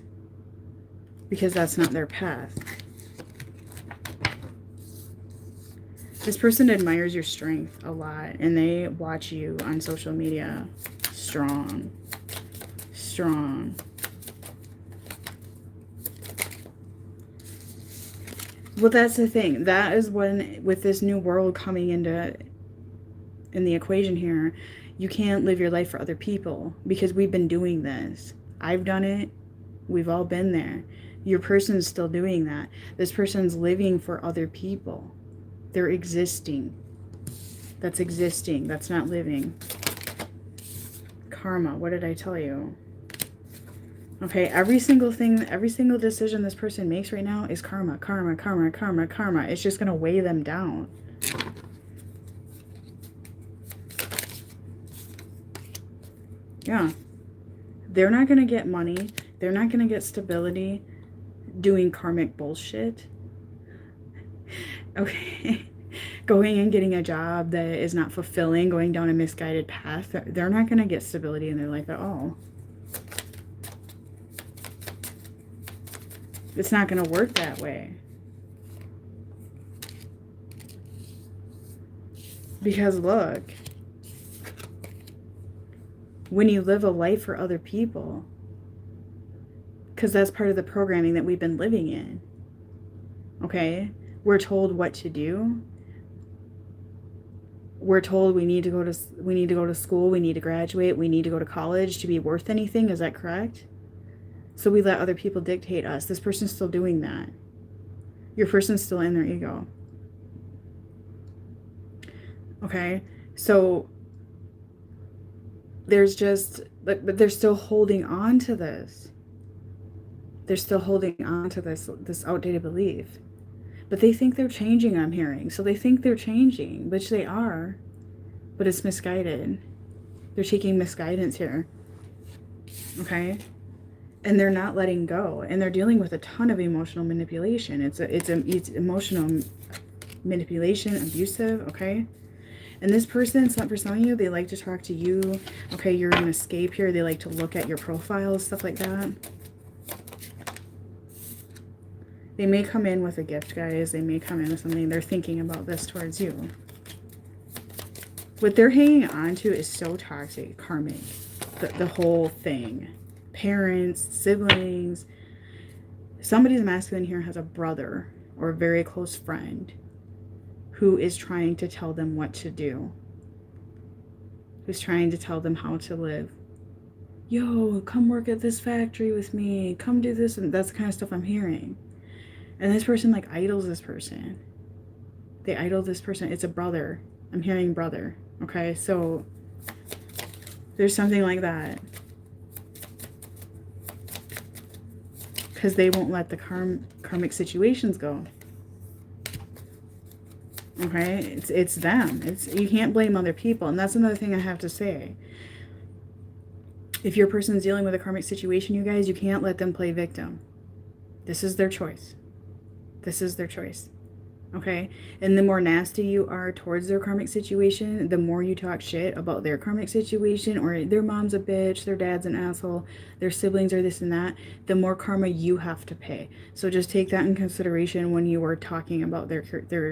S1: because that's not their path. This person admires your strength a lot, and they watch you on social media. Strong. Strong. Well, that's the thing. That is when, with this new world coming in the equation here, you can't live your life for other people, because we've been doing this. I've done it. We've all been there. Your person's still doing that. This person's living for other people. They're existing. That's existing. That's not living. Karma. What did I tell you? Okay, every single thing, every single decision this person makes right now is karma, karma, karma, karma, karma. It's just going to weigh them down. Yeah. They're not going to get money. They're not going to get stability doing karmic bullshit. Okay. Going and getting a job that is not fulfilling, going down a misguided path. They're not going to get stability in their life at all. It's not going to work that way. Because look, when you live a life for other people, because that's part of the programming that we've been living in, okay? We're told what to do. We're told we need to go to school, we need to graduate, we need to go to college to be worth anything. Is that correct? So we let other people dictate us. This person's still doing that. Your person's still in their ego. Okay? So there's just, but they're still holding on to this. They're still holding on to this outdated belief. But they think they're changing, I'm hearing. So they think they're changing, which they are. But it's misguided. They're taking misguidance here. Okay? And they're not letting go. And they're dealing with a ton of emotional manipulation. It's emotional manipulation, abusive, okay? And this person, for some of you, they like to talk to you. Okay, you're an escape here. They like to look at your profiles, stuff like that. They may come in with a gift, guys. They may come in with something. They're thinking about this towards you. What they're hanging on to is so toxic, karmic. The whole thing. Parents, siblings. Somebody's masculine here has a brother or a very close friend who is trying to tell them what to do. Who's trying to tell them how to live. Yo, come work at this factory with me. Come do this. And that's the kind of stuff I'm hearing. And this person like idols this person. They idol this person. It's a brother. I'm hearing brother. Okay, so there's something like that. Because they won't let the karmic situations go. Okay, it's them. You can't blame other people. And that's another thing I have to say. If your person's dealing with a karmic situation, you guys, you can't let them play victim. This is their choice. This is their choice. Okay? And the more nasty you are towards their karmic situation, the more you talk shit about their karmic situation, or their mom's a bitch, their dad's an asshole, their siblings are this and that, the more karma you have to pay. So just take that in consideration when you are talking about their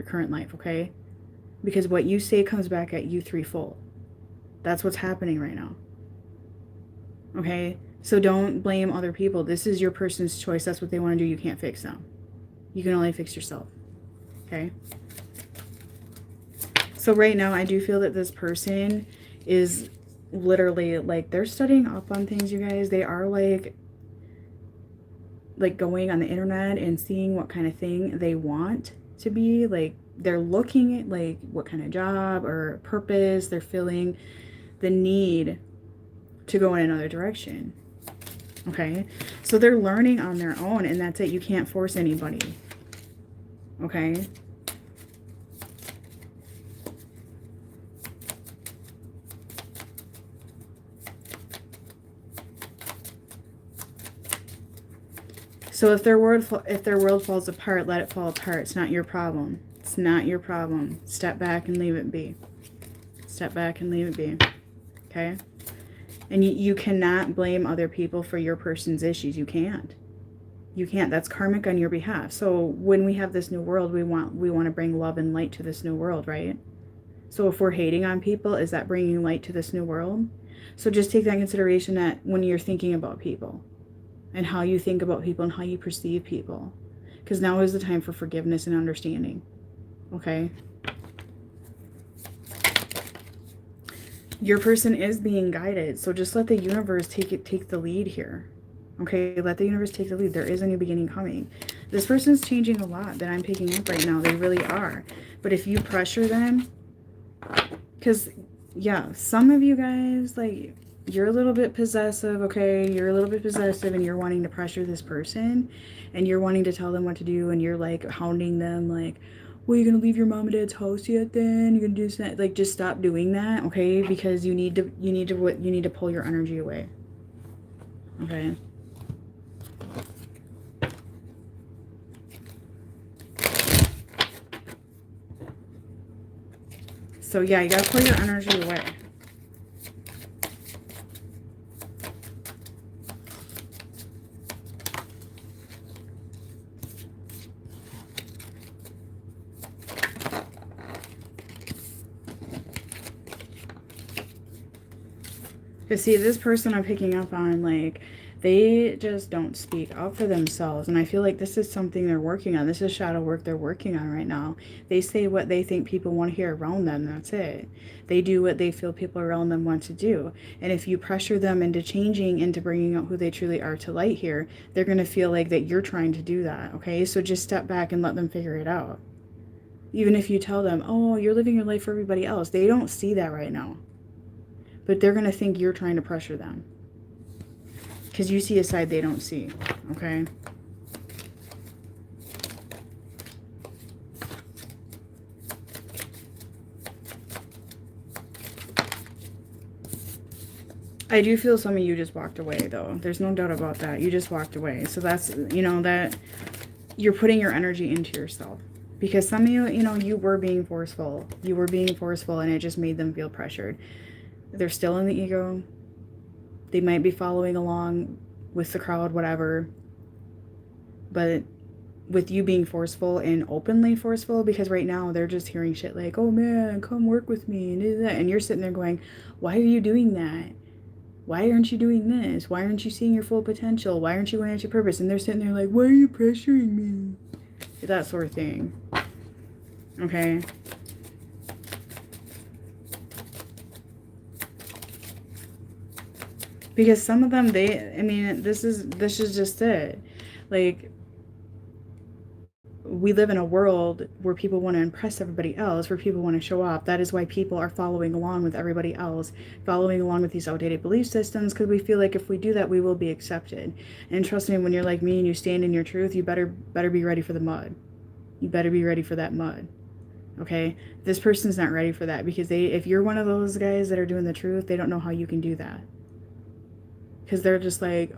S1: current life, okay? Because what you say comes back at you threefold. That's what's happening right now. Okay? So don't blame other people. This is your person's choice. That's what they want to do. You can't fix them. You can only fix yourself. Okay? So right now, I do feel that this person is literally, like, they're studying up on things, you guys. They are, like going on the internet and seeing what kind of thing they want to be. Like, they're looking at, like, what kind of job or purpose. They're feeling the need to go in another direction. Okay? So they're learning on their own, and that's it. You can't force anybody. Okay? So if their world falls apart, let it fall apart. It's not your problem. It's not your problem. Step back and leave it be. Step back and leave it be. Okay? And you cannot blame other people for your person's issues. You can't. You can't. That's karmic on your behalf. So when we have this new world, we want to bring love and light to this new world, right? So if we're hating on people, is that bringing light to this new world? So just take that in consideration that when you're thinking about people and how you think about people and how you perceive people. Because now is the time for forgiveness and understanding. Okay? Your person is being guided. So just let the universe take the lead here. Okay? Let the universe take the lead. There is a new beginning coming. This person's changing a lot that I'm picking up right now. They really are. But if you pressure them, because, yeah, some of you guys, like, you're a little bit possessive, okay? You're a little bit possessive and you're wanting to pressure this person and you're wanting to tell them what to do and you're, like, hounding them, like, well, you're going to leave your mom and dad's house yet then? You're going to do that? Like, just stop doing that, okay? Because you need to pull your energy away, okay? So, yeah, you got to pull your energy away. Because, see, this person I'm picking up on, like, they just don't speak up for themselves. And I feel like this is something they're working on. This is shadow work they're working on right now. They say what they think people want to hear around them. That's it. They do what they feel people around them want to do. And if you pressure them into changing, into bringing out who they truly are to light here, they're going to feel like that you're trying to do that. Okay? So just step back and let them figure it out. Even if you tell them, oh, you're living your life for everybody else. They don't see that right now. But they're going to think you're trying to pressure them. Because you see a side they don't see. Okay? I do feel some of you just walked away, though. There's no doubt about that. You just walked away. So that's, you know, that you're putting your energy into yourself. Because some of you, you know, you were being forceful. You were being forceful and it just made them feel pressured. They're still in the ego. They might be following along with the crowd, whatever. But with you being forceful and openly forceful, because right now they're just hearing shit like, oh man, come work with me and do that. And you're sitting there going, why are you doing that? Why aren't you doing this? Why aren't you seeing your full potential? Why aren't you going at your purpose? And they're sitting there like, why are you pressuring me? That sort of thing. Okay? Because some of them, I mean, this is just it. Like, we live in a world where people want to impress everybody else, where people want to show off. That is why people are following along with everybody else, following along with these outdated belief systems, because we feel like if we do that, we will be accepted. And trust me, when you're like me and you stand in your truth, you better be ready for the mud. You better be ready for that mud. Okay? This person's not ready for that, because if you're one of those guys that are doing the truth, they don't know how you can do that. Because they're just like,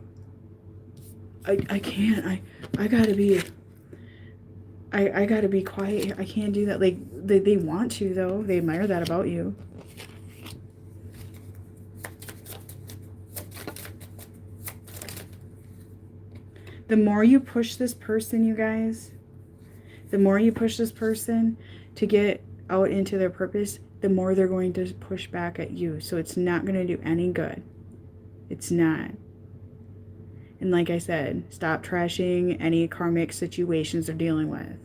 S1: I can't, I gotta be, I gotta be quiet. I can't do that. Like, they want to, though. They admire that about you. The more you push this person, you guys, the more you push this person to get out into their purpose, the more they're going to push back at you. So it's not going to do any good. It's not. And like I said, stop trashing any karmic situations they're dealing with,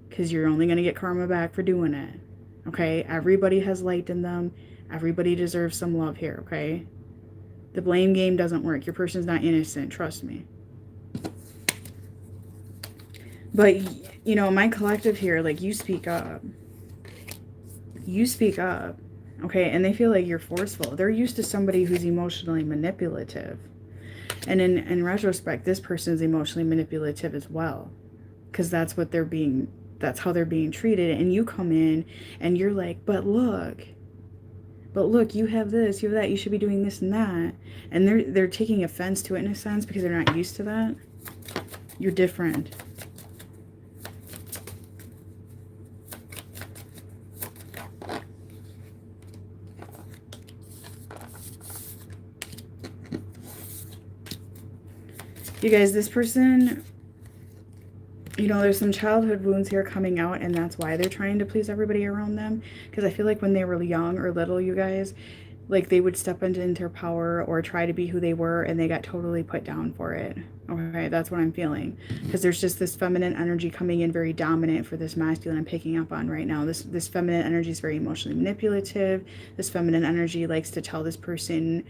S1: because you're only going to get karma back for doing it. Okay? Everybody has light in them. Everybody deserves some love here, okay? The blame game doesn't work. Your person's not innocent. Trust me. But, you know, my collective here, like, you speak up. You speak up. Okay? And they feel like you're forceful. They're used to somebody who's emotionally manipulative. And in retrospect, this person is emotionally manipulative as well, because that's how they're being treated. And you come in and you're like, but look, you have this, you have that, you should be doing this and that. And they're taking offense to it in a sense, because they're not used to that. You're different. You guys, this person You know, there's some childhood wounds here coming out, and that's why they're trying to please everybody around them. Because I feel like when they were young or little, you guys, like they would step into their power or try to be who they were, and they got totally put down for it. Okay, that's what I'm feeling. Because there's just this feminine energy coming in very dominant for this masculine I'm picking up on right now. This feminine energy is very emotionally manipulative. This feminine energy likes to tell this person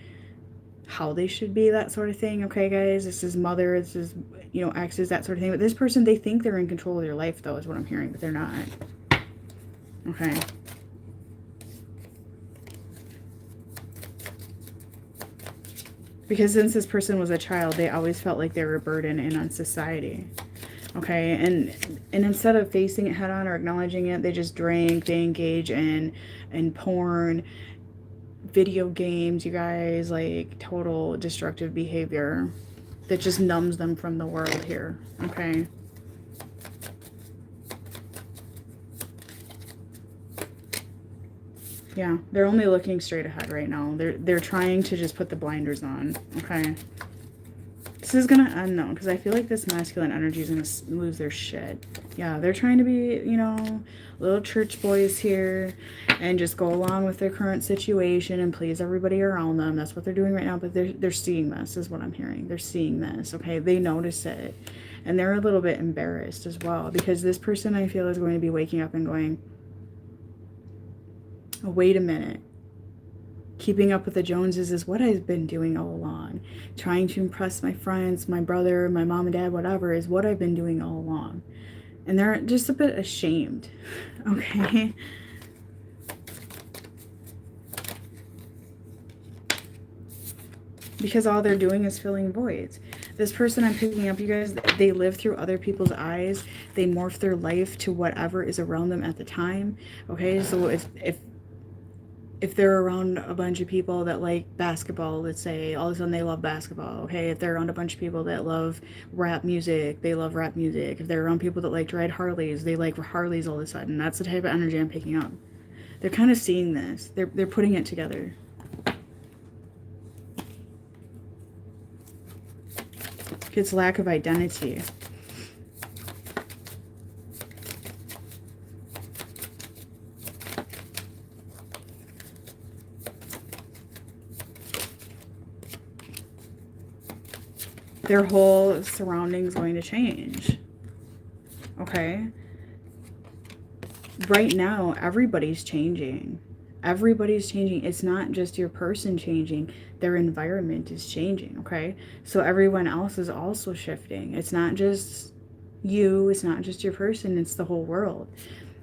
S1: how they should be, that sort of thing. Okay, guys, this is mother, this is, you know, exes, that sort of thing. But this person, they think they're in control of their life, though, is what I'm hearing, but they're not. Okay. Because since this person was a child, they always felt like they were a burden in on society. Okay, and instead of facing it head on or acknowledging it, they just drink, they engage in porn, video games, you guys, like total destructive behavior that just numbs them from the world here. Okay. Yeah, they're only looking straight ahead right now. They're trying to just put the blinders on. Okay. This is gonna end though, because I feel like this masculine energy is gonna lose their shit. Yeah, they're trying to be, you know, little church boys here and just go along with their current situation and please everybody around them. That's what they're doing right now, but they're seeing this, is what I'm hearing. They're seeing this, okay? They notice it. And they're a little bit embarrassed as well, because this person, I feel, is going to be waking up and going, oh, wait a minute. Keeping up with the Joneses is what I've been doing all along. Trying to impress my friends, my brother, my mom and dad, whatever, is what I've been doing all along. And they're just a bit ashamed. Okay? Because all they're doing is filling voids. This person I'm picking up, you guys, they live through other people's eyes. They morph their life to whatever is around them at the time. Okay? So if they're around a bunch of people that like basketball, let's say, all of a sudden they love basketball, okay? If they're around a bunch of people that love rap music, they love rap music. If they're around people that like to ride Harleys, they like Harleys all of a sudden. That's the type of energy I'm picking up. They're kind of seeing this. They're putting it together. It's lack of identity. Their whole surroundings going to change. Okay? Right now, everybody's changing. Everybody's changing. It's not just your person changing. Their environment is changing, okay? So everyone else is also shifting. It's not just you. It's not just your person. It's the whole world.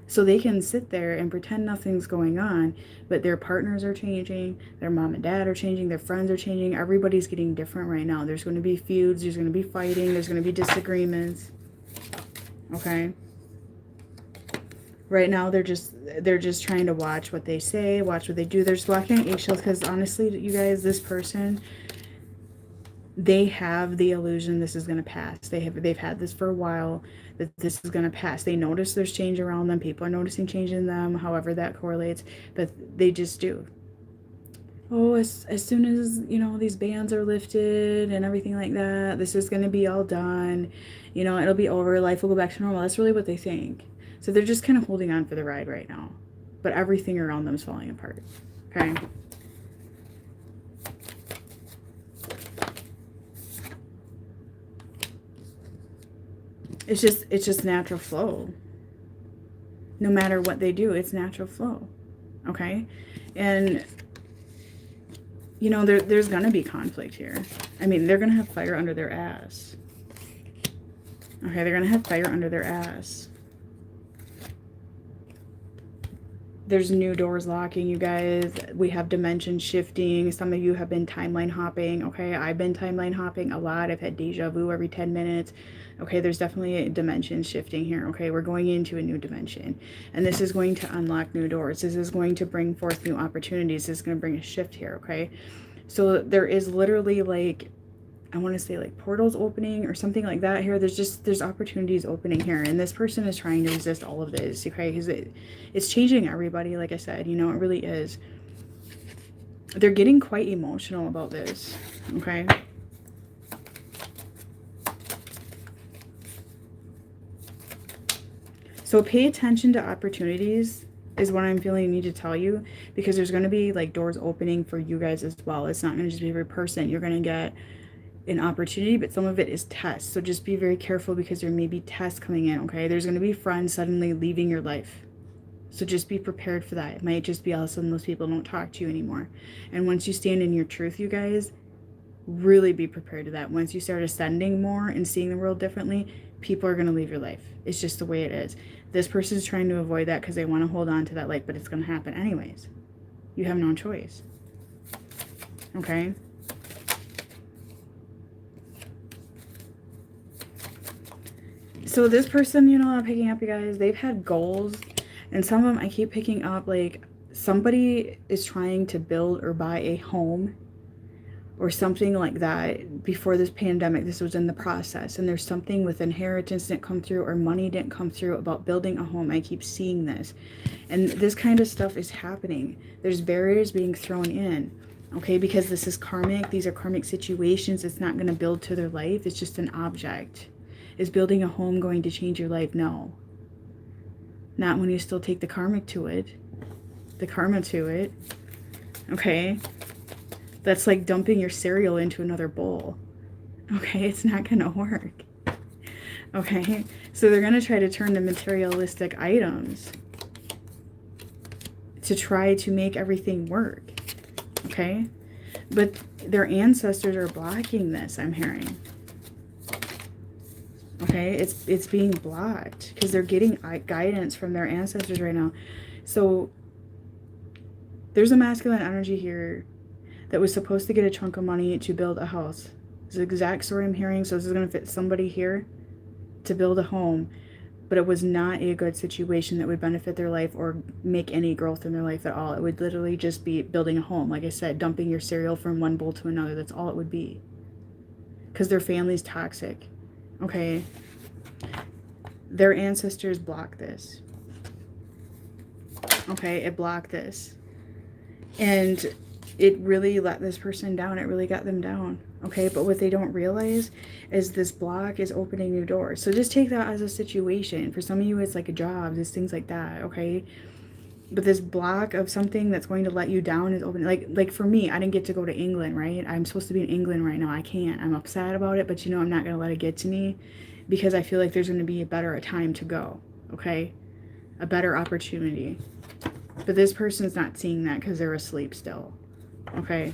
S1: So they can sit there and pretend nothing's going on, but their partners are changing, their mom and dad are changing, their friends are changing. Everybody's getting different right now. There's going to be feuds, there's going to be fighting, there's going to be disagreements. Okay? Right now they're just trying to watch what they say, watch what they do. They're just walking on eggshells because honestly, you guys, this person, they have the illusion this is going to pass. They've had this for a while, that this is going to pass. They notice there's change around them. People are noticing change in them, however that correlates, but they just do. Oh, as soon as, you know, these bans are lifted and everything like that, this is going to be all done. You know, it'll be over. Life will go back to normal. That's really what they think. So they're just kind of holding on for the ride right now. But everything around them is falling apart. Okay? It's just natural flow. No matter what they do, it's natural flow. Okay? And you know, there's going to be conflict here. I mean, they're going to have fire under their ass. Okay, they're going to have fire under their ass. There's new doors locking, you guys. We have dimension shifting. Some of you have been timeline hopping. Okay, I've been timeline hopping a lot. I've had deja vu every 10 minutes. Okay, there's definitely a dimension shifting here. Okay, we're going into a new dimension. And this is going to unlock new doors. This is going to bring forth new opportunities. This is going to bring a shift here, okay? So there is literally like, I want to say like portals opening or something like that here. There's opportunities opening here. And this person is trying to resist all of this, okay? Because it's changing everybody, like I said. You know, it really is. They're getting quite emotional about this, okay? So pay attention to opportunities is what I'm feeling you need to tell you, because there's going to be like doors opening for you guys as well. It's not going to just be every person. You're going to get an opportunity, but some of it is tests. So just be very careful, because there may be tests coming in, okay? There's going to be friends suddenly leaving your life. So just be prepared for that. It might just be all of a sudden those people don't talk to you anymore. And once you stand in your truth, you guys, really be prepared to that. Once you start ascending more and seeing the world differently, people are going to leave your life. It's just the way it is. This person is trying to avoid that because they want to hold on to that light, but it's going to happen anyways. You have no choice. Okay? So this person, you know, I'm picking up, you guys, they've had goals, and some of them I keep picking up, like somebody is trying to build or buy a home or something like that before this pandemic. This was in the process, and there's something with inheritance didn't come through or money didn't come through about building a home. I keep seeing this, and this kind of stuff is happening. There's barriers being thrown in, okay, because this is karmic. These are karmic situations. It's not going to build to their life. It's just an object. Is building a home going to change your life? No. Not when you still take the karmic to it, the karma to it, okay? That's like dumping your cereal into another bowl. Okay, it's not going to work. Okay, so they're going to try to turn to materialistic items to try to make everything work. Okay, but their ancestors are blocking this, I'm hearing. Okay, it's being blocked because they're getting guidance from their ancestors right now. So there's a masculine energy here that was supposed to get a chunk of money to build a house. It's the exact story I'm hearing. So this is going to fit somebody here to build a home, but it was not a good situation that would benefit their life or make any growth in their life at all. It would literally just be building a home. Like I said, dumping your cereal from one bowl to another. That's all it would be. Because their family's toxic. Okay? Their ancestors blocked this. Okay? It blocked this. And it really let this person down. It really got them down. Okay? But what they don't realize is this block is opening new doors. So just take that as a situation. For some of you, it's like a job. There's things like that. Okay? But this block of something that's going to let you down is open. Like for me, I didn't get to go to England, right? I'm supposed to be in England right now. I can't. I'm upset about it, but you know, I'm not going to let it get to me because I feel like there's going to be a better time to go, okay? A better opportunity. But this person's not seeing that because they're asleep still, okay?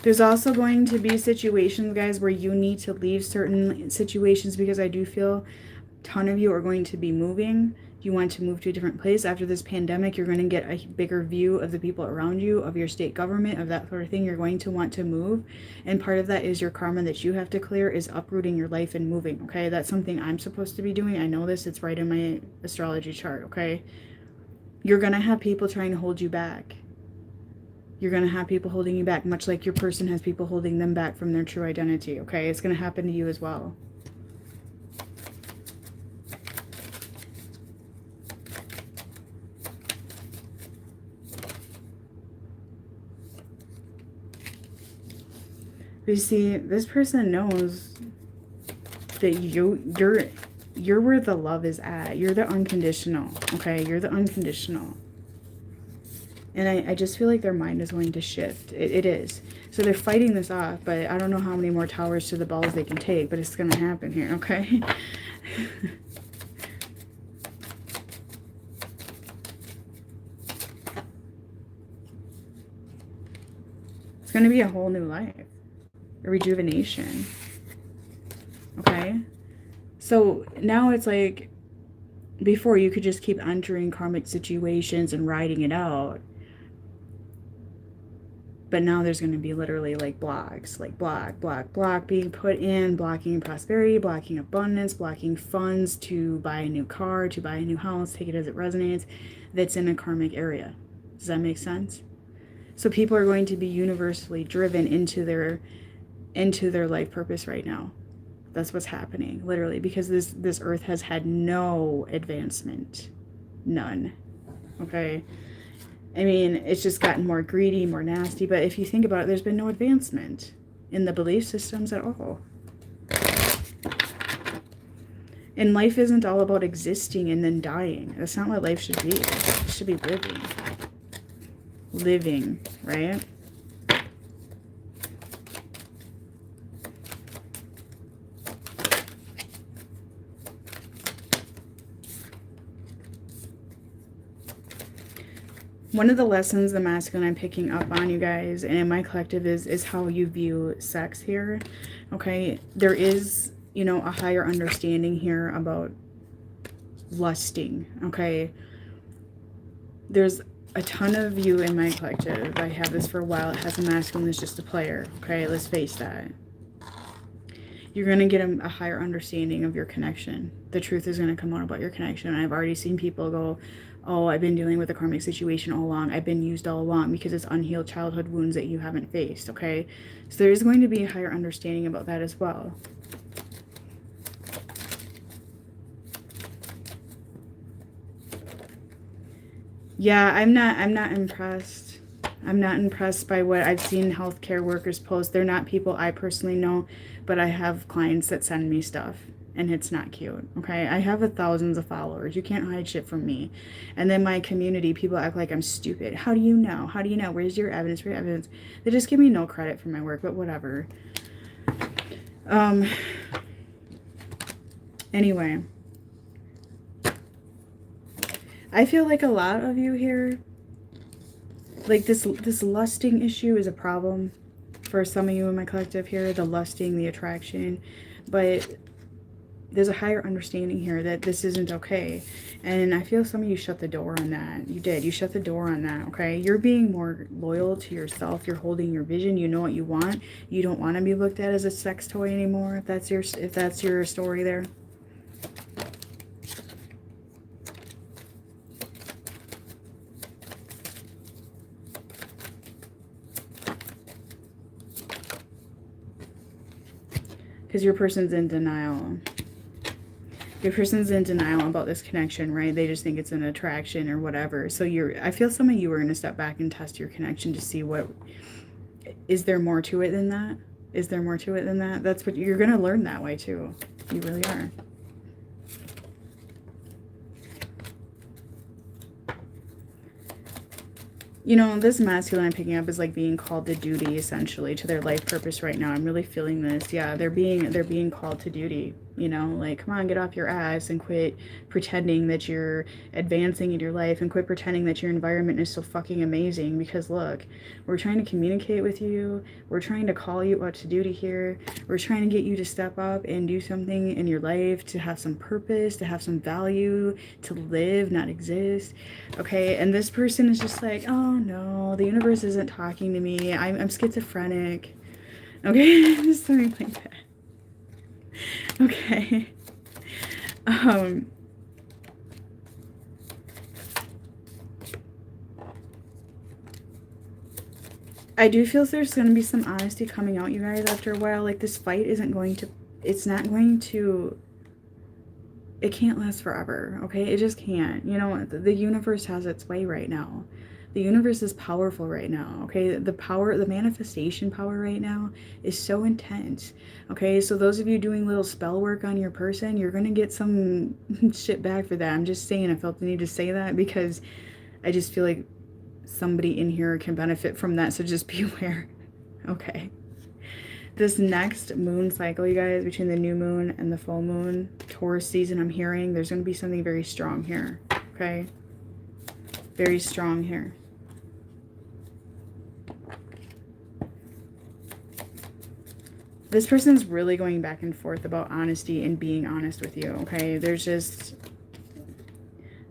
S1: There's also going to be situations, guys, where you need to leave certain situations because I do feel a ton of you are going to be moving. You want to move to a different place. After this pandemic, you're going to get a bigger view of the people around you, of your state government, of that sort of thing. You're going to want to move. And part of that is your karma that you have to clear is uprooting your life and moving, okay? That's something I'm supposed to be doing. I know this. It's right in my astrology chart, okay? You're going to have people trying to hold you back. You're going to have people holding you back, much like your person has people holding them back from their true identity, okay? It's going to happen to you as well. You see, this person knows that you're where the love is at. You're the unconditional, okay? You're the unconditional. And I just feel like their mind is going to shift. It is. So they're fighting this off, but I don't know how many more towers to the balls they can take, but it's going to happen here, okay? It's going to be a whole new life. A rejuvenation. Okay? So now it's like, before you could just keep entering karmic situations and riding it out. But now there's going to be literally like blocks, like block being put in, blocking prosperity, blocking abundance, blocking funds to buy a new car, to buy a new house, take it as it resonates, that's in a karmic area. Does that make sense? So people are going to be universally driven into their life purpose right now. That's what's happening, literally, because this earth has had no advancement. None. Okay? I mean, it's just gotten more greedy, more nasty. But if you think about it, there's been no advancement in the belief systems at all. And life isn't all about existing and then dying. That's not what life should be. It should be living. Living, right? One of the lessons the masculine I'm picking up on, you guys, and in my collective is how you view sex here. Okay, there is, you know, a higher understanding here about lusting. Okay, there's a ton of you in my collective. I have this for a while. It has a masculine that's just a player. Okay, let's face that. You're going to get a higher understanding of your connection. The truth is going to come out about your connection. And I've already seen people go, oh, I've been dealing with a karmic situation all along. I've been used all along, because it's unhealed childhood wounds that you haven't faced, okay? So there is going to be a higher understanding about that as well. Yeah, I'm not impressed. I'm not impressed by what I've seen healthcare workers post. They're not people I personally know, but I have clients that send me stuff, and it's not cute, okay? I have thousands of followers. You can't hide shit from me. And then my community, people act like I'm stupid. How do you know? How do you know? Where's your evidence? Where's your evidence? They just give me no credit for my work, but whatever. Anyway. I feel like a lot of you here, like this lusting issue is a problem for some of you in my collective here, the lusting, the attraction, but there's a higher understanding here that this isn't okay. And I feel some of you shut the door on that. You did. You shut the door on that, okay? You're being more loyal to yourself. You're holding your vision. You know what you want. You don't want to be looked at as a sex toy anymore, if that's your story there. Because your person's in denial. Your person's in denial about this connection, right? They just think it's an attraction or whatever. So I feel some of you are going to step back and test your connection to see is there more to it than that? Is there more to it than that? That's what you're going to learn that way too. You really are. You know, this masculine I'm picking up is like being called to duty, essentially, to their life purpose right now. I'm really feeling this. Yeah, they're being called to duty. You know, like, come on, get off your ass and quit pretending that you're advancing in your life, and quit pretending that your environment is so fucking amazing. Because look, we're trying to communicate with you. We're trying to call you out to duty here. We're trying to get you to step up and do something in your life, to have some purpose, to have some value, to live, not exist. Okay, and this person is just like, oh no, the universe isn't talking to me. I'm schizophrenic. Okay, just something like that. Okay. I do feel there's going to be some honesty coming out, you guys, after a while. Like, this fight isn't going to, it's not going to, it can't last forever, okay? It just can't. You know, the universe has its way right now. The universe is powerful right now, okay? The power, the manifestation power right now is so intense, okay? So those of you doing little spell work on your person, you're going to get some shit back for that. I'm just saying, I felt the need to say that because I just feel like somebody in here can benefit from that, so just be aware, okay? This next moon cycle, you guys, between the new moon and the full moon, Taurus season, I'm hearing there's going to be something very strong here, okay? Very strong here. This person's really going back and forth about honesty and being honest with you, okay?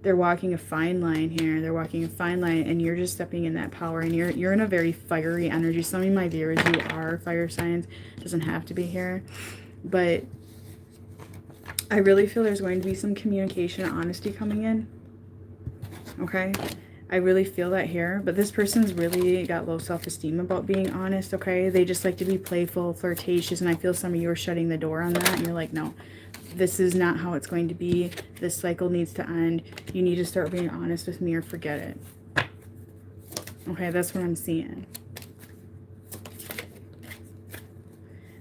S1: They're walking a fine line here. They're walking a fine line, and you're just stepping in that power, and you're in a very fiery energy. Some of my viewers, you are fire signs. It doesn't have to be here, but I really feel there's going to be some communication and honesty coming in, okay? I really feel that here, but this person's really got low self-esteem about being honest, okay? They just like to be playful, flirtatious, and I feel some of you are shutting the door on that, and you're like, no, this is not how it's going to be. This cycle needs to end. You need to start being honest with me or forget it. Okay, that's what I'm seeing.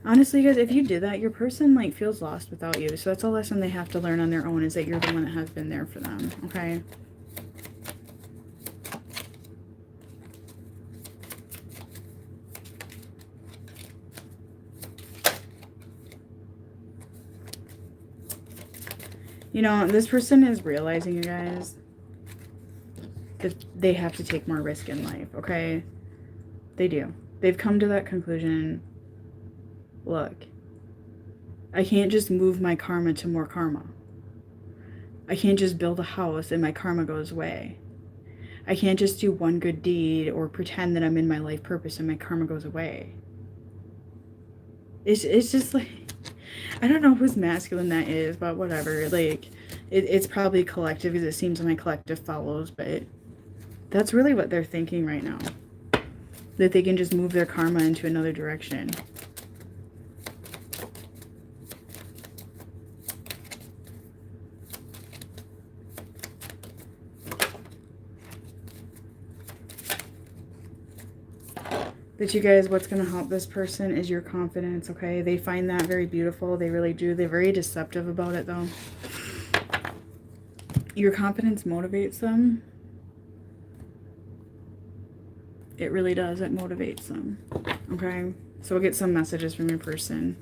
S1: Honestly, guys, if you did that, your person, like, feels lost without you. So that's a lesson they have to learn on their own, is that you're the one that has been there for them, okay? You know, this person is realizing, you guys, that they have to take more risk in life, okay? They do. They've come to that conclusion. Look, I can't just move my karma to more karma. I can't just build a house and my karma goes away. I can't just do one good deed or pretend that I'm in my life purpose and my karma goes away. It's just like, I don't know whose masculine that is, but whatever. Like, it's probably collective, because it seems my collective follows, but that's really what they're thinking right now. That they can just move their karma into another direction. But you guys, what's going to help this person is your confidence, okay? They find that very beautiful. They really do. They're very deceptive about it, though. Your confidence motivates them. It really does. It motivates them, okay? So we'll get some messages from your person.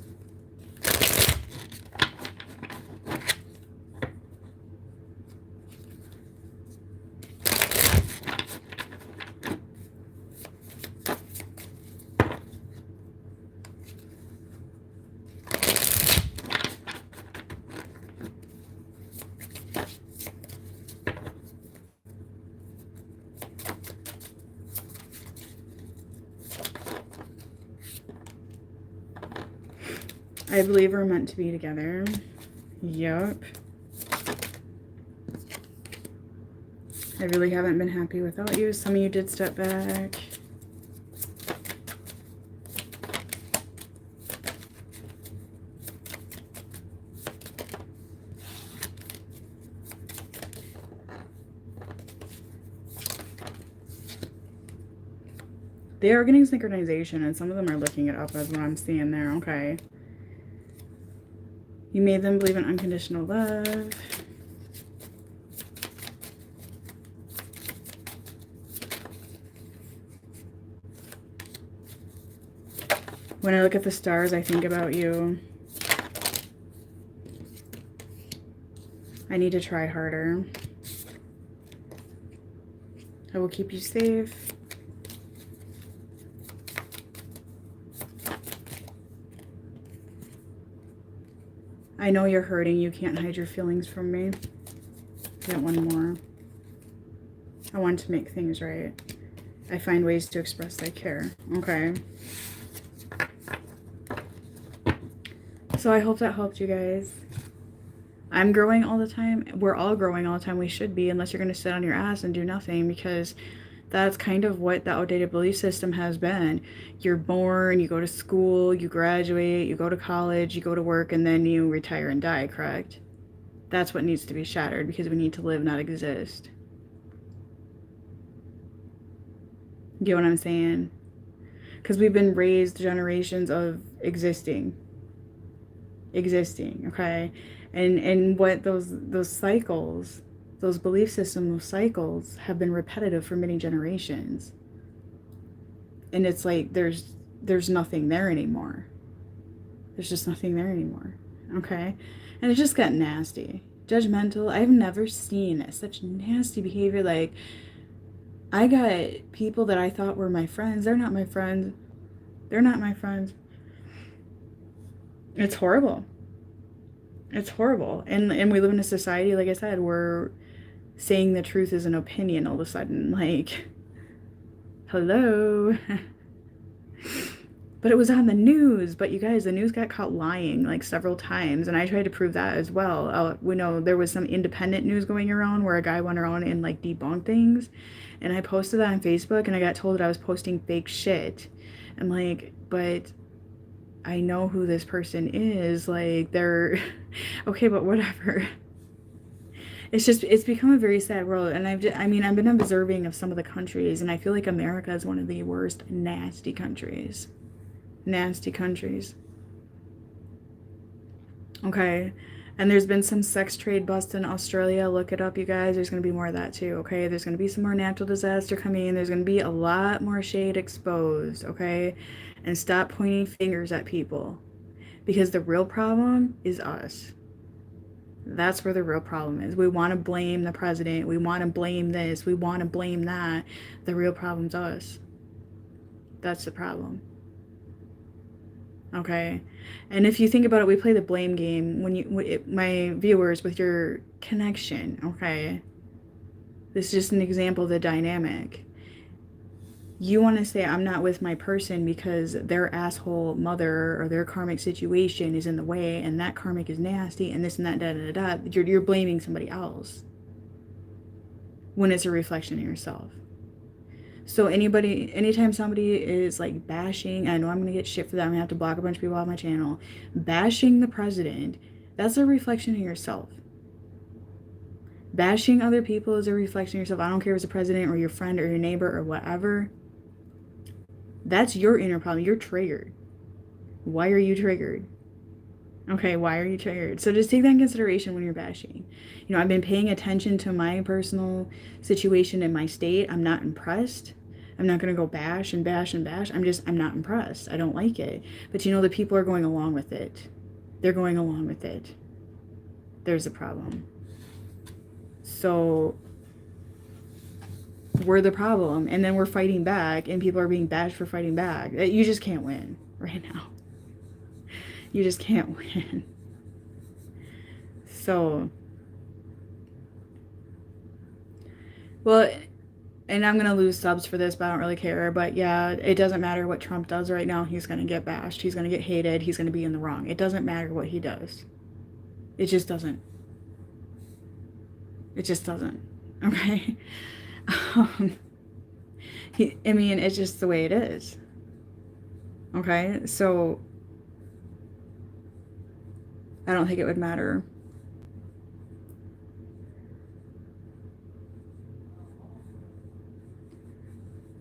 S1: I believe we're meant to be together. Yup. I really haven't been happy without you. Some of you did step back. They are getting synchronization, and some of them are looking it up as what I'm seeing there. Okay. You made them believe in unconditional love. When I look at the stars, I think about you. I need to try harder. I will keep you safe. I know you're hurting. You can't hide your feelings from me. Get one more. I want to make things right. I find ways to express I care. Okay. So I hope that helped you guys. I'm growing all the time. We're all growing all the time. We should be, unless you're going to sit on your ass and do nothing, because that's kind of what the outdated belief system has been. You're born, you go to school, you graduate, you go to college, you go to work, and then you retire and die, correct? That's what needs to be shattered, because we need to live, not exist. You get what I'm saying? Because we've been raised generations of existing, okay? And what those cycles, those belief systems, those cycles have been repetitive for many generations. And it's like there's nothing there anymore. There's just nothing there anymore. Okay? And it just got nasty. Judgmental. I've never seen such nasty behavior. Like, I got people that I thought were my friends. They're not my friends. They're not my friends. It's horrible. It's horrible. And we live in a society, like I said, where saying the truth is an opinion all of a sudden. Like, hello. But it was on the news. But you guys, the news got caught lying like several times. And I tried to prove that as well. We know there was some independent news going around where a guy went around and like debunked things. And I posted that on Facebook, and I got told that I was posting fake shit. I'm like, but I know who this person is. Like, they're okay, but whatever. it's become a very sad world. And I've been observing of some of the countries, and I feel like America is one of the worst, nasty countries. Nasty countries. Okay. And there's been some sex trade bust in Australia. Look it up, you guys. There's going to be more of that too, okay? There's going to be some more natural disaster coming in. There's going to be a lot more shade exposed, okay? And stop pointing fingers at people. Because the real problem is us. That's where the real problem is. We want to blame the president. We want to blame this. We want to blame that. The real problem's us. That's the problem. Okay. And if you think about it, we play the blame game when my viewers, with your connection. Okay. This is just an example of the dynamic. You want to say, I'm not with my person because their asshole mother or their karmic situation is in the way, and that karmic is nasty, and this and that, da da da da. You're blaming somebody else when it's a reflection of yourself. So anytime somebody is like bashing, I know I'm gonna get shit for that. I'm gonna have to block a bunch of people off my channel. Bashing the president, that's a reflection of yourself. Bashing other people is a reflection of yourself. I don't care if it's a president or your friend or your neighbor or whatever. That's your inner problem. You're triggered. Why are you triggered? Okay, why are you triggered? So just take that in consideration when you're bashing. You know, I've been paying attention to my personal situation in my state. I'm not impressed. I'm not going to go bash and bash and bash. I'm not impressed. I don't like it. But you know, the people are going along with it. They're going along with it. There's a problem. So we're the problem, and then we're fighting back, and people are being bashed for fighting back. You just can't win right now. You just can't win. So, well, and I'm going to lose subs for this, but I don't really care. But yeah, it doesn't matter what Trump does right now. He's going to get bashed. He's going to get hated. He's going to be in the wrong. It doesn't matter what he does. It just doesn't. It just doesn't. Okay? I mean, it's just the way it is. Okay? So, I don't think it would matter.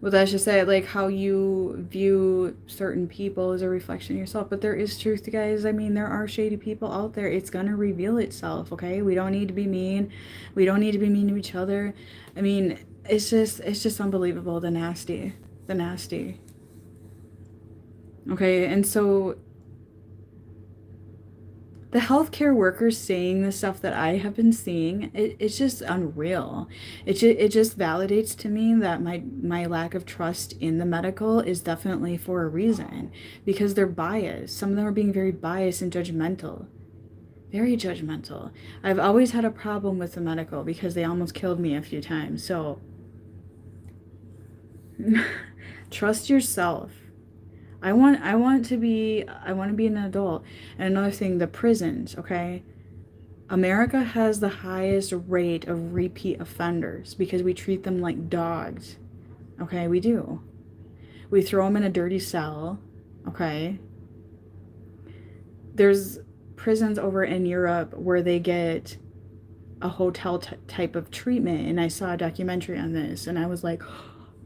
S1: Well, that's just it. Like, how you view certain people is a reflection of yourself. But there is truth, guys. I mean, there are shady people out there. It's going to reveal itself, okay? We don't need to be mean. We don't need to be mean to each other. I mean, it's just unbelievable, the nasty. The nasty. Okay, and so the healthcare workers saying the stuff that I have been seeing, it's just unreal. It just validates to me that my lack of trust in the medical is definitely for a reason, because they're biased. Some of them are being very biased and judgmental. Very judgmental. I've always had a problem with the medical because they almost killed me a few times. So trust yourself. I want to be an adult. And another thing, the prisons, okay? America has the highest rate of repeat offenders because we treat them like dogs. Okay, we do. We throw them in a dirty cell, okay? There's prisons over in Europe where they get a hotel type of treatment, and I saw a documentary on this, and I was like,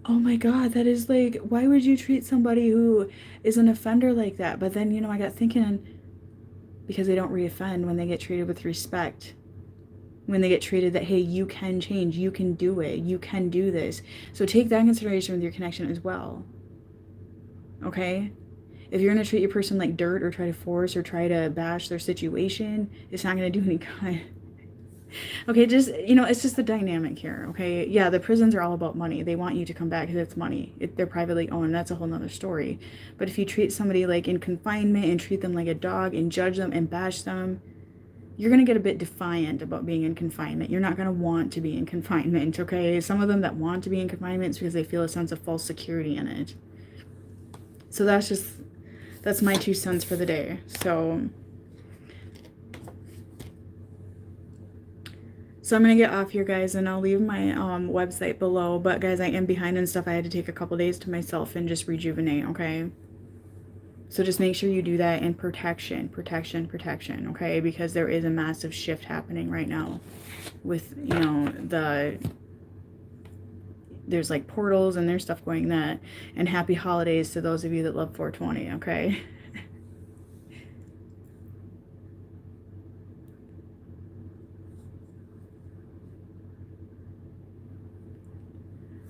S1: oh my God, that is like, why would you treat somebody who is an offender like that? But then, you know, I got thinking, because they don't reoffend when they get treated with respect. When they get treated that, hey, you can change, you can do it, you can do this. So take that in consideration with your connection as well. Okay? If you're going to treat your person like dirt or try to force or try to bash their situation, it's not going to do any good. Okay, just, you know, it's just the dynamic here, okay? Yeah, the prisons are all about money. They want you to come back because it's money. They're privately owned. That's a whole nother story. But if you treat somebody like in confinement and treat them like a dog and judge them and bash them, you're going to get a bit defiant about being in confinement. You're not going to want to be in confinement, okay? Some of them that want to be in confinement is because they feel a sense of false security in it. So that's my 2 cents for the day. So I'm going to get off here, guys, and I'll leave my website below. But, guys, I am behind and stuff. I had to take a couple days to myself and just rejuvenate, okay? So just make sure you do that in protection, okay? Because there is a massive shift happening right now with, you know, there's like portals and there's stuff going that. And happy holidays to those of you that love 420, okay?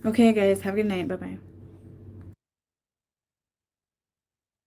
S1: Okay, guys, have a good night. Bye-bye.